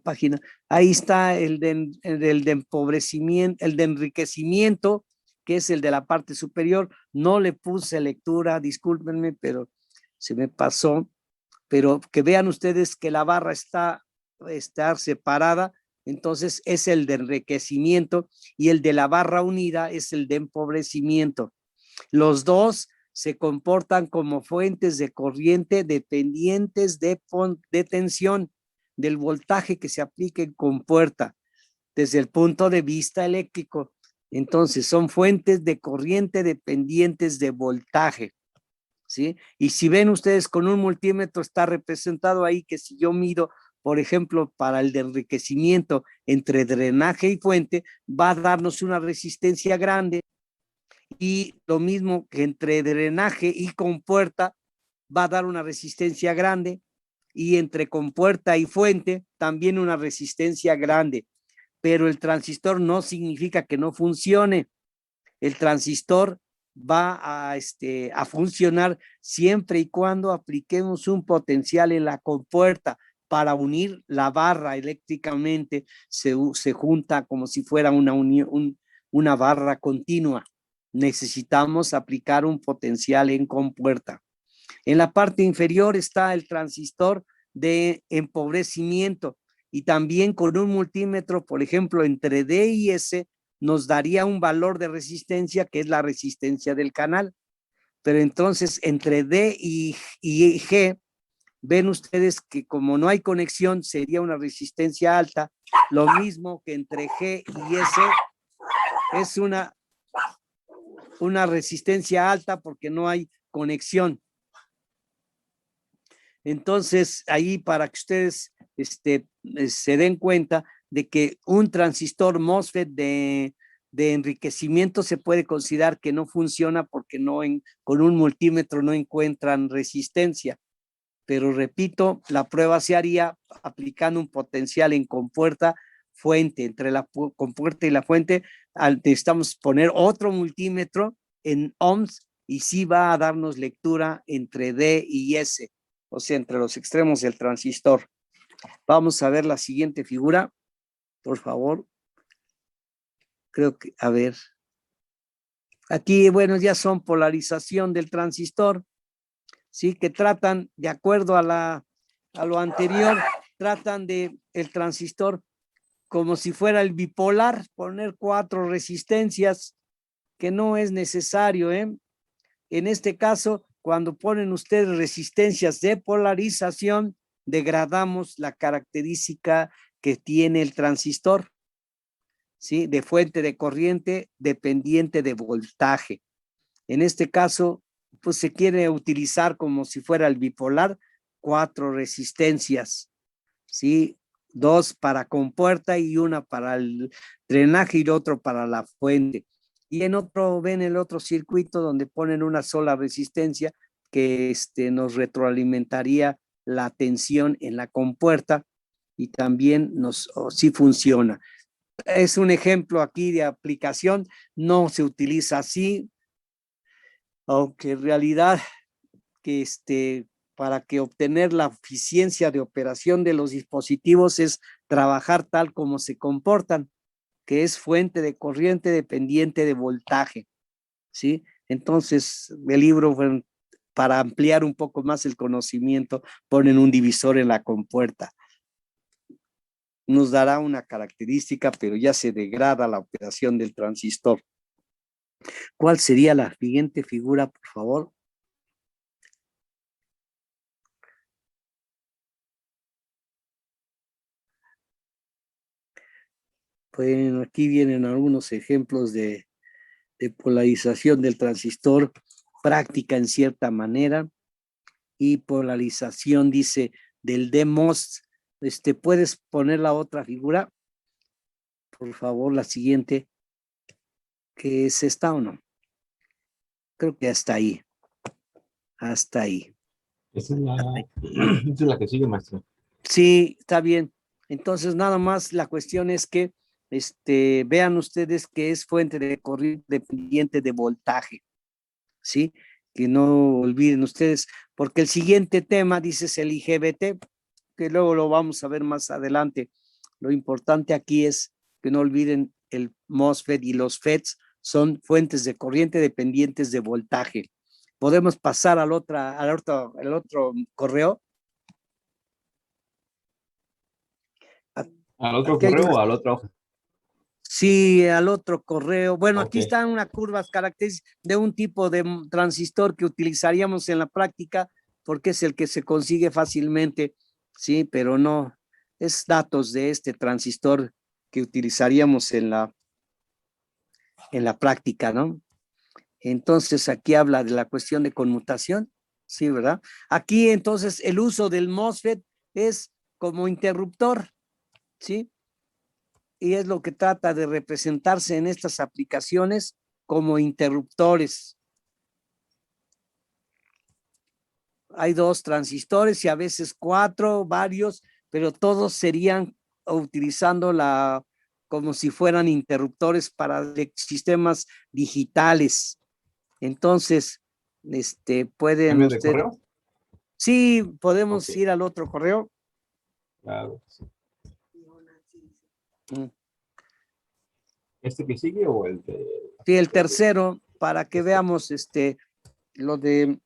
página. Ahí está el de empobrecimiento, el de enriquecimiento, que es el de la parte superior. No le puse lectura, discúlpenme, pero se me pasó. Pero que vean ustedes que la barra está separada, entonces es el de enriquecimiento y el de la barra unida es el de empobrecimiento. Los dos se comportan como fuentes de corriente dependientes de tensión del voltaje que se aplique en compuerta desde el punto de vista eléctrico. Entonces son fuentes de corriente dependientes de voltaje, ¿sí? Y si ven ustedes con un multímetro está representado ahí que si yo mido, por ejemplo, para el de enriquecimiento entre drenaje y fuente, va a darnos una resistencia grande. Y lo mismo que entre drenaje y compuerta va a dar una resistencia grande, y entre compuerta y fuente también una resistencia grande. Pero el transistor no significa que no funcione. El transistor va a funcionar siempre y cuando apliquemos un potencial en la compuerta para unir la barra eléctricamente. Se junta como si fuera una barra continua. Necesitamos aplicar un potencial en compuerta. En la parte inferior está el transistor de empobrecimiento y también con un multímetro, por ejemplo, entre D y S, nos daría un valor de resistencia que es la resistencia del canal. Pero entonces entre D y G, ven ustedes que como no hay conexión, sería una resistencia alta. Lo mismo que entre G y S es una resistencia alta porque no hay conexión. Entonces, ahí para que ustedes se den cuenta de que un transistor MOSFET de enriquecimiento se puede considerar que no funciona porque con un multímetro no encuentran resistencia. Pero repito, la prueba se haría aplicando un potencial en compuerta fuente. Entre la compuerta y la fuente necesitamos poner otro multímetro en ohms y sí va a darnos lectura entre D y S, o sea, entre los extremos del transistor. Vamos a ver la siguiente figura, por favor. Creo que, a ver. Aquí, bueno, ya son polarización del transistor, ¿sí? Que tratan, de acuerdo a lo anterior, tratan de el transistor como si fuera el bipolar, poner 4 resistencias, que no es necesario, ¿eh? En este caso, cuando ponen ustedes resistencias de polarización, degradamos la característica que tiene el transistor, ¿sí? De fuente de corriente dependiente de voltaje. En este caso, pues se quiere utilizar como si fuera el bipolar, 4 resistencias, ¿sí? 2 para compuerta y una para el drenaje y otro para la fuente. Y en otro, ven el otro circuito donde ponen una sola resistencia que nos retroalimentaría la tensión en la compuerta y también sí funciona. Es un ejemplo aquí de aplicación, no se utiliza así, aunque en realidad que para que obtener la eficiencia de operación de los dispositivos es trabajar tal como se comportan, que es fuente de corriente dependiente de voltaje, ¿sí? Entonces, el libro, para ampliar un poco más el conocimiento, ponen un divisor en la compuerta. Nos dará una característica, pero ya se degrada la operación del transistor. ¿Cuál sería la siguiente figura, por favor? Bueno, aquí vienen algunos ejemplos de polarización del transistor, práctica en cierta manera, y polarización dice del DMOS. ¿Puedes poner la otra figura? Por favor, la siguiente. ¿Qué es esta o no? Creo que hasta ahí. Hasta ahí. Esa es la que sigue, maestro. Sí, está bien. Entonces, nada más la cuestión es que vean ustedes que es fuente de corriente dependiente de voltaje. ¿Sí? Que no olviden ustedes, porque el siguiente tema, dice, es el IGBT, que luego lo vamos a ver más adelante. Lo importante aquí es que no olviden el MOSFET y los FETs son fuentes de corriente dependientes de voltaje. Podemos pasar al otro correo. ¿Al otro Aquí hay correo una- o al otro hoja? Sí, al otro correo. Bueno, aquí Ok. están unas curvas características de un tipo de transistor que utilizaríamos en la práctica porque es el que se consigue fácilmente, sí, pero no, es datos de este transistor que utilizaríamos en la práctica, ¿no? Entonces aquí habla de la cuestión de conmutación, sí, ¿verdad? Aquí entonces el uso del MOSFET es como interruptor, ¿sí? Y es lo que trata de representarse en estas aplicaciones como interruptores. Hay 2 transistores y a veces 4, varios, pero todos serían utilizando como si fueran interruptores para sistemas digitales. Entonces, pueden ¿Cambio de ustedes. correo? Sí, podemos Ok. ir al otro correo. Claro. Sí. Mm. ¿Este que sigue o el de...? Sí, el tercero, para que veamos lo de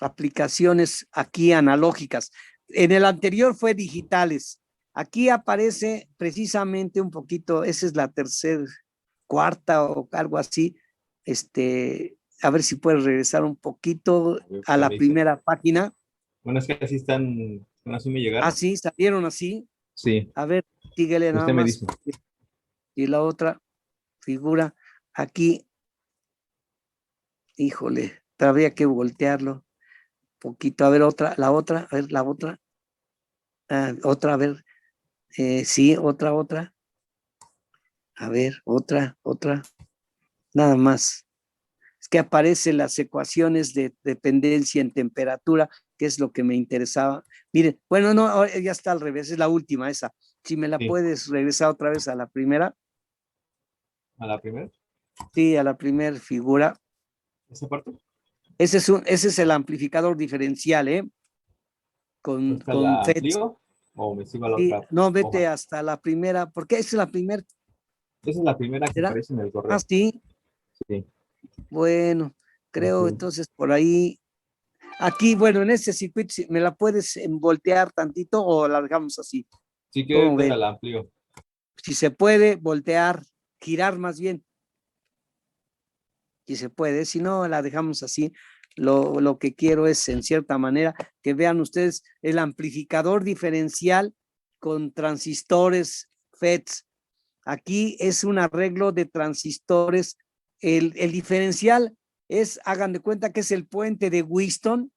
aplicaciones aquí analógicas. En el anterior fue digitales. Aquí aparece precisamente un poquito, esa es la tercera, cuarta o algo así. A ver si puedes regresar un poquito a la primera página. Bueno, es que así están, así me llegaron. Así, salieron así. Sí, A ver, síguele nada usted me más. dice. Y la otra figura, aquí, híjole, habría que voltearlo poquito. A ver, la otra, a ver, la otra. Otra, a ver, sí, otra. A ver, otra. Nada más. Es que aparecen las ecuaciones de dependencia en temperatura, que es lo que me interesaba. Miren, bueno, no, ya está al revés, es la última esa. Si me la Sí. puedes regresar otra vez a la primera. ¿A la primera? Sí, a la primera figura. ¿Esa parte? Ese es el amplificador diferencial, ¿eh? Con ¿Esta la FETs. amplío o me sigo a la Sí, otra no, vete hoja? hasta la primera, porque esa es la primera. Esa es la primera que ¿Será? aparece en el Ah, correo. sí. Sí. Bueno, creo Ok. entonces por ahí. Aquí, bueno, en ese circuito, ¿me la puedes voltear tantito o la dejamos así? Sí, que ¿Cómo ahorita ven? la amplío. Si se puede voltear, girar más bien. Si se puede, si no, la dejamos así. Lo que quiero es, en cierta manera, que vean ustedes el amplificador diferencial con transistores FETs. Aquí es un arreglo de transistores. El diferencial es, hagan de cuenta que es el puente de Wheaton,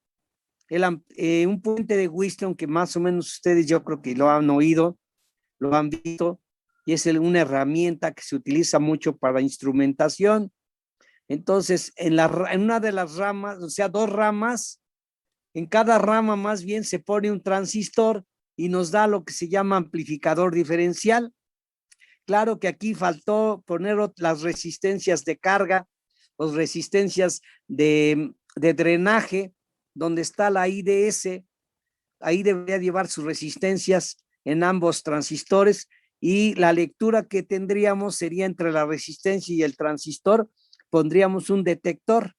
un puente de Wheaton que más o menos ustedes yo creo que lo han oído, lo han visto, y es una herramienta que se utiliza mucho para instrumentación. Entonces, en una de las ramas, o sea, 2 ramas, en cada rama más bien se pone un transistor y nos da lo que se llama amplificador diferencial. Claro que aquí faltó poner las resistencias de carga, las resistencias de drenaje, donde está la IDS, ahí debería llevar sus resistencias en ambos transistores y la lectura que tendríamos sería entre la resistencia y el transistor, pondríamos un detector,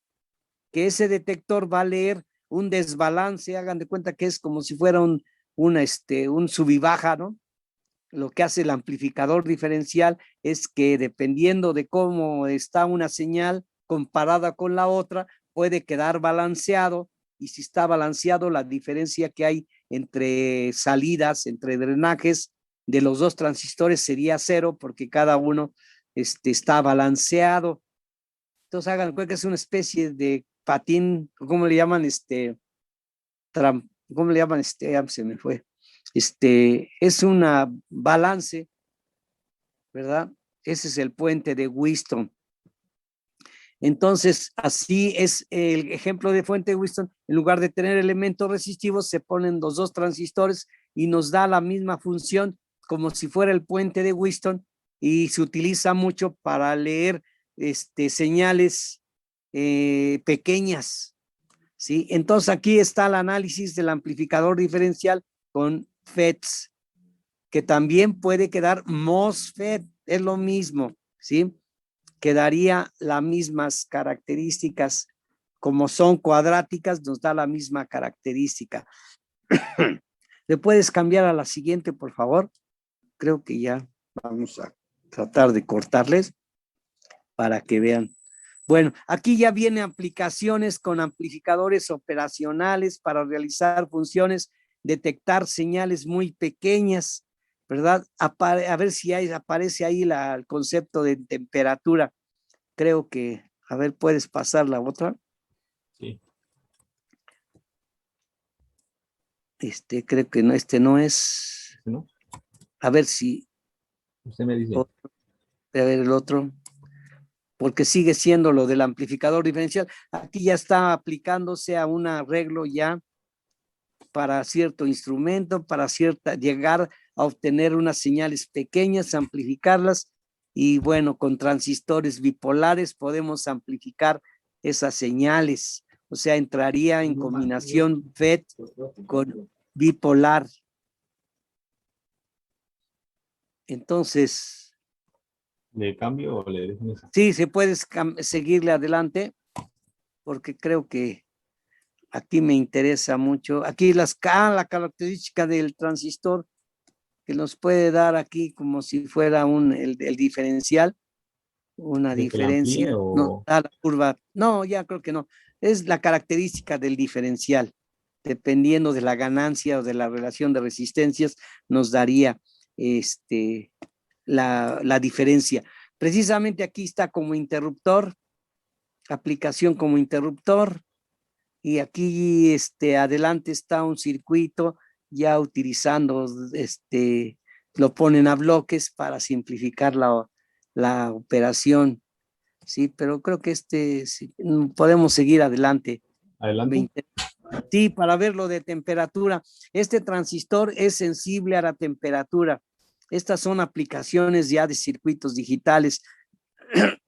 que ese detector va a leer un desbalance, hagan de cuenta que es como si fuera un sub y baja, ¿no? Lo que hace el amplificador diferencial es que dependiendo de cómo está una señal comparada con la otra, puede quedar balanceado, y si está balanceado, la diferencia que hay entre salidas, entre drenajes de los 2 transistores sería 0 porque cada uno está balanceado. Entonces hagan cuenta que es una especie de patín, ¿cómo le llaman? ¿cómo le llaman? Se me fue. Es una balance, ¿verdad? Ese es el puente de Wheatstone. Entonces, así es el ejemplo de fuente de Wheatstone. En lugar de tener elementos resistivos, se ponen los dos transistores y nos da la misma función como si fuera el puente de Wheatstone, y se utiliza mucho para leer señales pequeñas, ¿sí? Entonces, aquí está el análisis del amplificador diferencial con FETs, que también puede quedar MOSFET, es lo mismo, ¿sí? Quedaría las mismas características, como son cuadráticas, nos da la misma característica. ¿Le puedes cambiar a la siguiente, por favor? Creo que ya vamos a tratar de cortarles para que vean. Bueno, aquí ya viene aplicaciones con amplificadores operacionales para realizar funciones, detectar señales muy pequeñas, ¿verdad? A ver si aparece ahí el concepto de temperatura. Creo que, a ver, ¿puedes pasar la otra? Sí. Creo que no, no es. ¿No? A ver si. Usted me dice. A ver el otro. Porque sigue siendo lo del amplificador diferencial. Aquí ya está aplicándose a un arreglo ya para cierto instrumento, para llegar a obtener unas señales pequeñas, amplificarlas, y bueno, con transistores bipolares podemos amplificar esas señales. O sea, entraría en combinación FET con bipolar. Entonces, ¿Le cambio o le dejo eso? sí, se puede seguirle adelante, porque creo que aquí me interesa mucho. Aquí la característica del transistor que nos puede dar aquí como si fuera el diferencial, una ¿De que la amplíe diferencia. o...? No, da la curva. No, ya creo que no. Es la característica del diferencial. Dependiendo de la ganancia o de la relación de resistencias, nos daría la diferencia. Precisamente aquí está como interruptor, aplicación como interruptor, y aquí adelante está un circuito ya utilizando, lo ponen a bloques para simplificar la operación, sí, pero creo que sí, podemos seguir adelante. Adelante. Sí, para ver lo de temperatura. Este transistor es sensible a la temperatura. Estas son aplicaciones ya de circuitos digitales.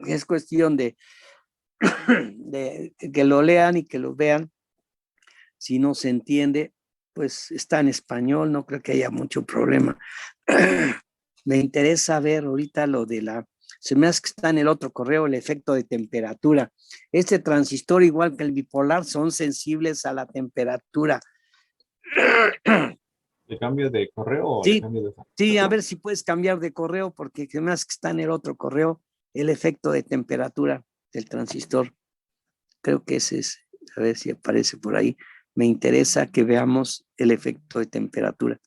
Es cuestión de que lo lean y que lo vean. Si no se entiende, pues está en español, no creo que haya mucho problema. Me interesa ver ahorita lo de se me hace que está en el otro correo, el efecto de temperatura. Este transistor, igual que el bipolar, son sensibles a la temperatura. ¿Le cambio de correo o Sí, le cambio de...? sí, a ver si puedes cambiar de correo, porque se me hace que está en el otro correo, el efecto de temperatura del transistor. Creo que ese es, a ver si aparece por ahí. Me interesa que veamos el efecto de temperatura.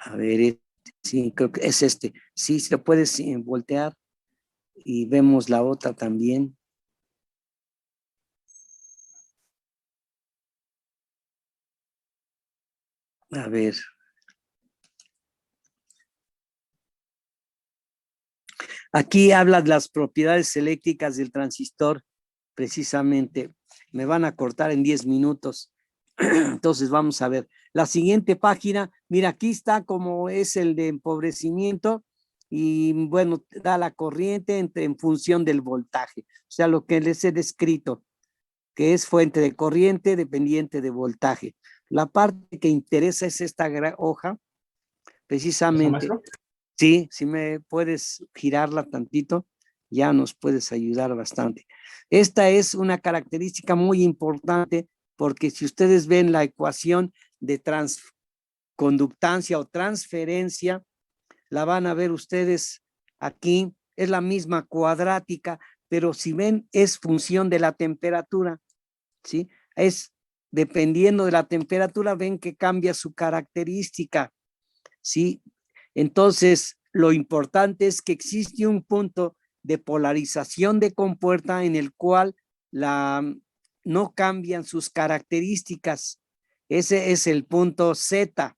A ver, sí, creo que es este. Sí, se lo puedes voltear y vemos la otra también. A ver. Aquí habla de las propiedades eléctricas del transistor, precisamente. Me van a cortar en 10 minutos. Entonces vamos a ver. La siguiente página, mira, aquí está como es el de empobrecimiento y bueno, da la corriente en función del voltaje. O sea, lo que les he descrito, que es fuente de corriente dependiente de voltaje. La parte que interesa es esta hoja, precisamente. Sí, si me puedes girarla tantito, ya nos puedes ayudar bastante. Esta es una característica muy importante porque si ustedes ven la ecuación de transconductancia o transferencia, la van a ver ustedes aquí, es la misma cuadrática, pero si ven es función de la temperatura, ¿sí? Es dependiendo de la temperatura, ven que cambia su característica, ¿sí? Entonces, lo importante es que existe un punto de polarización de compuerta en el cual no cambian sus características. Ese es el punto Z.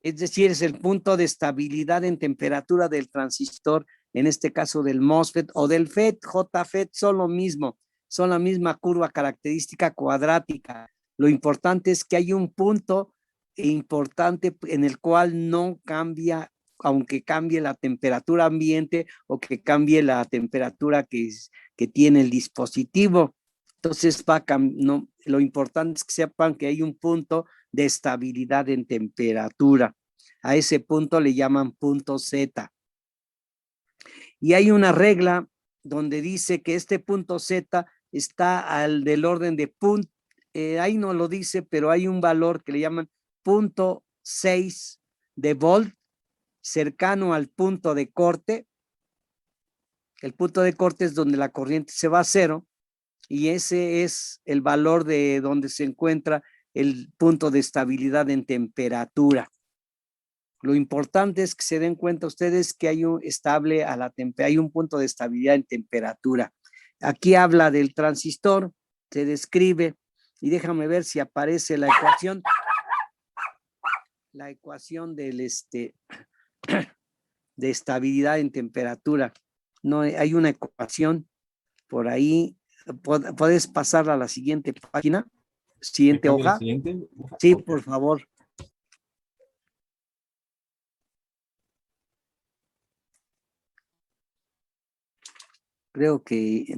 Es decir, es el punto de estabilidad en temperatura del transistor, en este caso del MOSFET o del FET, JFET, son lo mismo, son la misma curva característica cuadrática. Lo importante es que hay un punto importante en el cual no cambia, aunque cambie la temperatura ambiente o que cambie la temperatura que tiene el dispositivo. Entonces, no, lo importante es que sepan que hay un punto de estabilidad en temperatura. A ese punto le llaman punto Z. Y hay una regla donde dice que este punto Z está del orden de punto, ahí no lo dice, pero hay un valor que le llaman punto 6 de volt, cercano al punto de corte. El punto de corte es donde la corriente se va a cero, y ese es el valor de donde se encuentra el punto de estabilidad en temperatura. Lo importante es que se den cuenta ustedes que hay hay un punto de estabilidad en temperatura. Aquí habla del transistor, se describe, y déjame ver si aparece la ecuación del de estabilidad en temperatura. No hay una ecuación por ahí. ¿Puedes pasarla a la siguiente página? Siguiente hoja. Sí, por favor. Creo que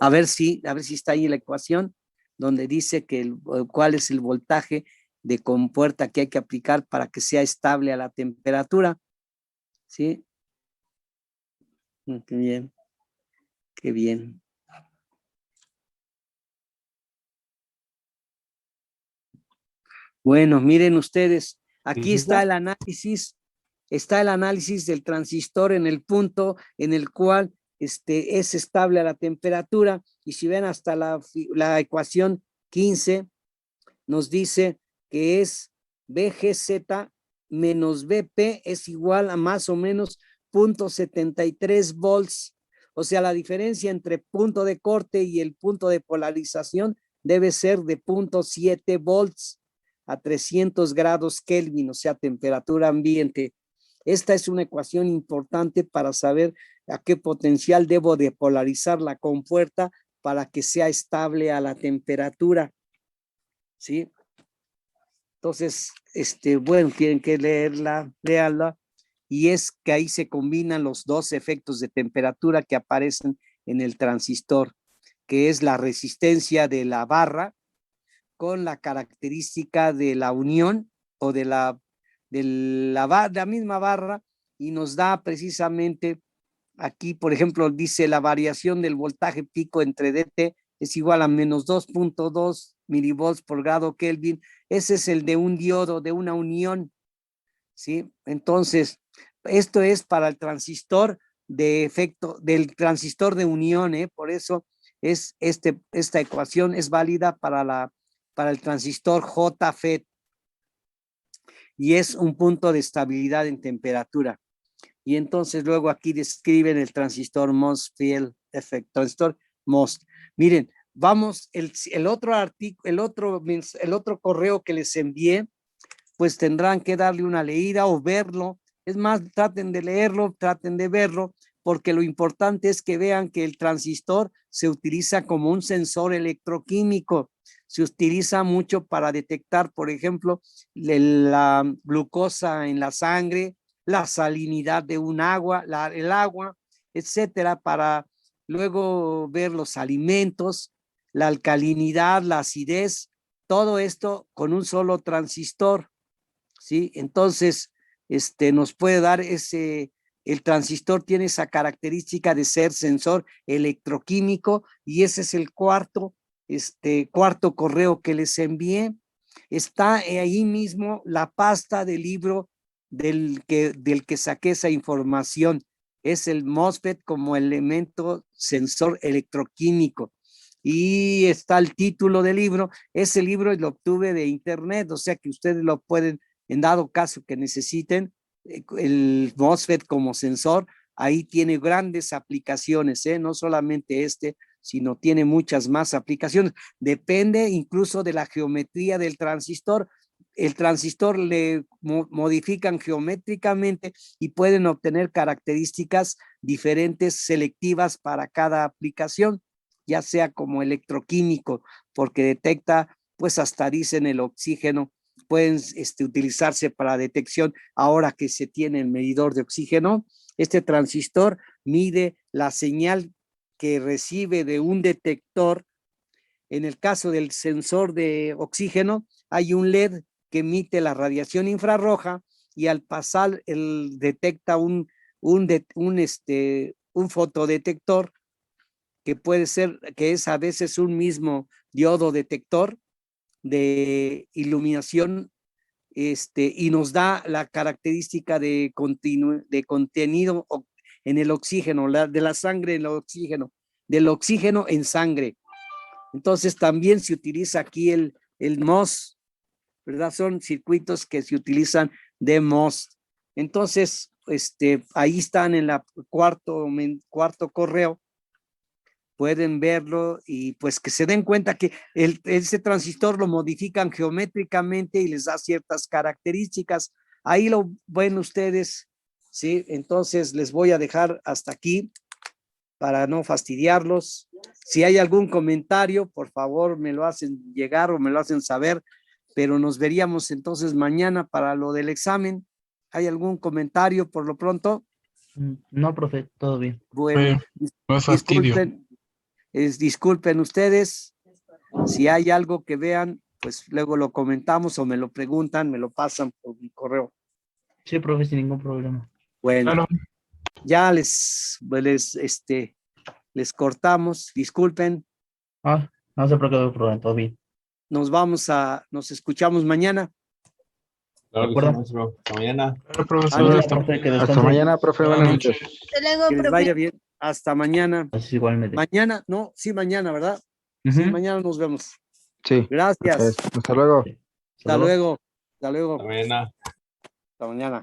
a ver si está ahí la ecuación donde dice que cuál es el voltaje de compuerta que hay que aplicar para que sea estable a la temperatura. ¿Sí? Qué bien. Qué bien. Bueno, miren ustedes, aquí está el análisis del transistor en el punto en el cual es estable a la temperatura, y si ven hasta la ecuación 15, nos dice que es BGZ menos BP es igual a más o menos 0.73 volts. O sea, la diferencia entre punto de corte y el punto de polarización debe ser de 0.7 volts a 300 grados Kelvin, o sea, temperatura ambiente. Esta es una ecuación importante para saber a qué potencial debo de polarizar la compuerta para que sea estable a la temperatura. ¿Sí? Entonces, bueno, tienen que léala, y es que ahí se combinan los dos efectos de temperatura que aparecen en el transistor, que es la resistencia de la barra con la característica de la unión o de la misma barra, y nos da precisamente aquí, por ejemplo, dice la variación del voltaje pico entre DT es igual a menos 2.2 milivolts por grado Kelvin. Ese es el de un diodo, de una unión, ¿sí? Entonces, esto es para el transistor de efecto, del transistor de unión, por eso es esta ecuación es válida para el transistor JFET, y es un punto de estabilidad en temperatura. Y entonces luego aquí describen el transistor MOSFET, transistor MOS. Miren, vamos, el otro correo que les envié, pues tendrán que darle una leída o verlo. Es más, traten de leerlo, traten de verlo, porque lo importante es que vean que el transistor se utiliza como un sensor electroquímico. Se utiliza mucho para detectar, por ejemplo, la glucosa en la sangre, la salinidad de un agua, el agua, etcétera, para luego ver los alimentos, la alcalinidad, la acidez, todo esto con un solo transistor, ¿sí? Entonces, nos puede dar el transistor tiene esa característica de ser sensor electroquímico, y ese es el cuarto correo que les envié. Está ahí mismo la pasta del libro del que saqué esa información. Es el MOSFET como elemento sensor electroquímico, y está el título del libro. Ese libro lo obtuve de internet, o sea que ustedes lo pueden, en dado caso que necesiten el MOSFET como sensor, ahí tiene grandes aplicaciones, no solamente sino tiene muchas más aplicaciones. Depende incluso de la geometría del transistor. El transistor le modifican geométricamente y pueden obtener características diferentes, selectivas para cada aplicación, ya sea como electroquímico, porque detecta, pues hasta dicen el oxígeno, pueden utilizarse para detección. Ahora que se tiene el medidor de oxígeno, este transistor mide la señal que recibe de un detector. En el caso del sensor de oxígeno, hay un LED que emite la radiación infrarroja y al pasar detecta un fotodetector que puede ser, que es a veces un mismo diodo detector de iluminación, y nos da la característica de contenido en el oxígeno, de la sangre en el oxígeno, del oxígeno en sangre. Entonces también se utiliza aquí el MOS, ¿verdad? Son circuitos que se utilizan de MOS. Entonces, ahí están en la cuarto correo. Pueden verlo y pues que se den cuenta que ese transistor lo modifican geométricamente y les da ciertas características. Ahí lo ven ustedes, ¿sí? Entonces les voy a dejar hasta aquí para no fastidiarlos. Si hay algún comentario, por favor me lo hacen llegar o me lo hacen saber, pero nos veríamos entonces mañana para lo del examen. ¿Hay algún comentario por lo pronto? No, profe, todo bien. Bueno, No es fastidio. disculpen ustedes, si hay algo que vean, pues luego lo comentamos o me lo preguntan, me lo pasan por mi correo. Sí, profe, sin ningún problema. Bueno, Claro. ya les cortamos, disculpen, No se preocupe, profe, todo bien. nos escuchamos mañana. Claro que sí, acuerdo. maestro. Hasta mañana. Claro, profesor. Ándale, Hasta Profe, que Hasta descanse. mañana, profe. Buenas Buenas noches. noches. Hasta luego, Que les profe. vaya bien, hasta mañana. Así igualmente. Mañana, no, sí, mañana, ¿verdad? Ujú. Sí, mañana nos vemos. Sí. Gracias. Hasta luego. Sí. Hasta luego. Hasta luego. Hasta mañana. Hasta mañana.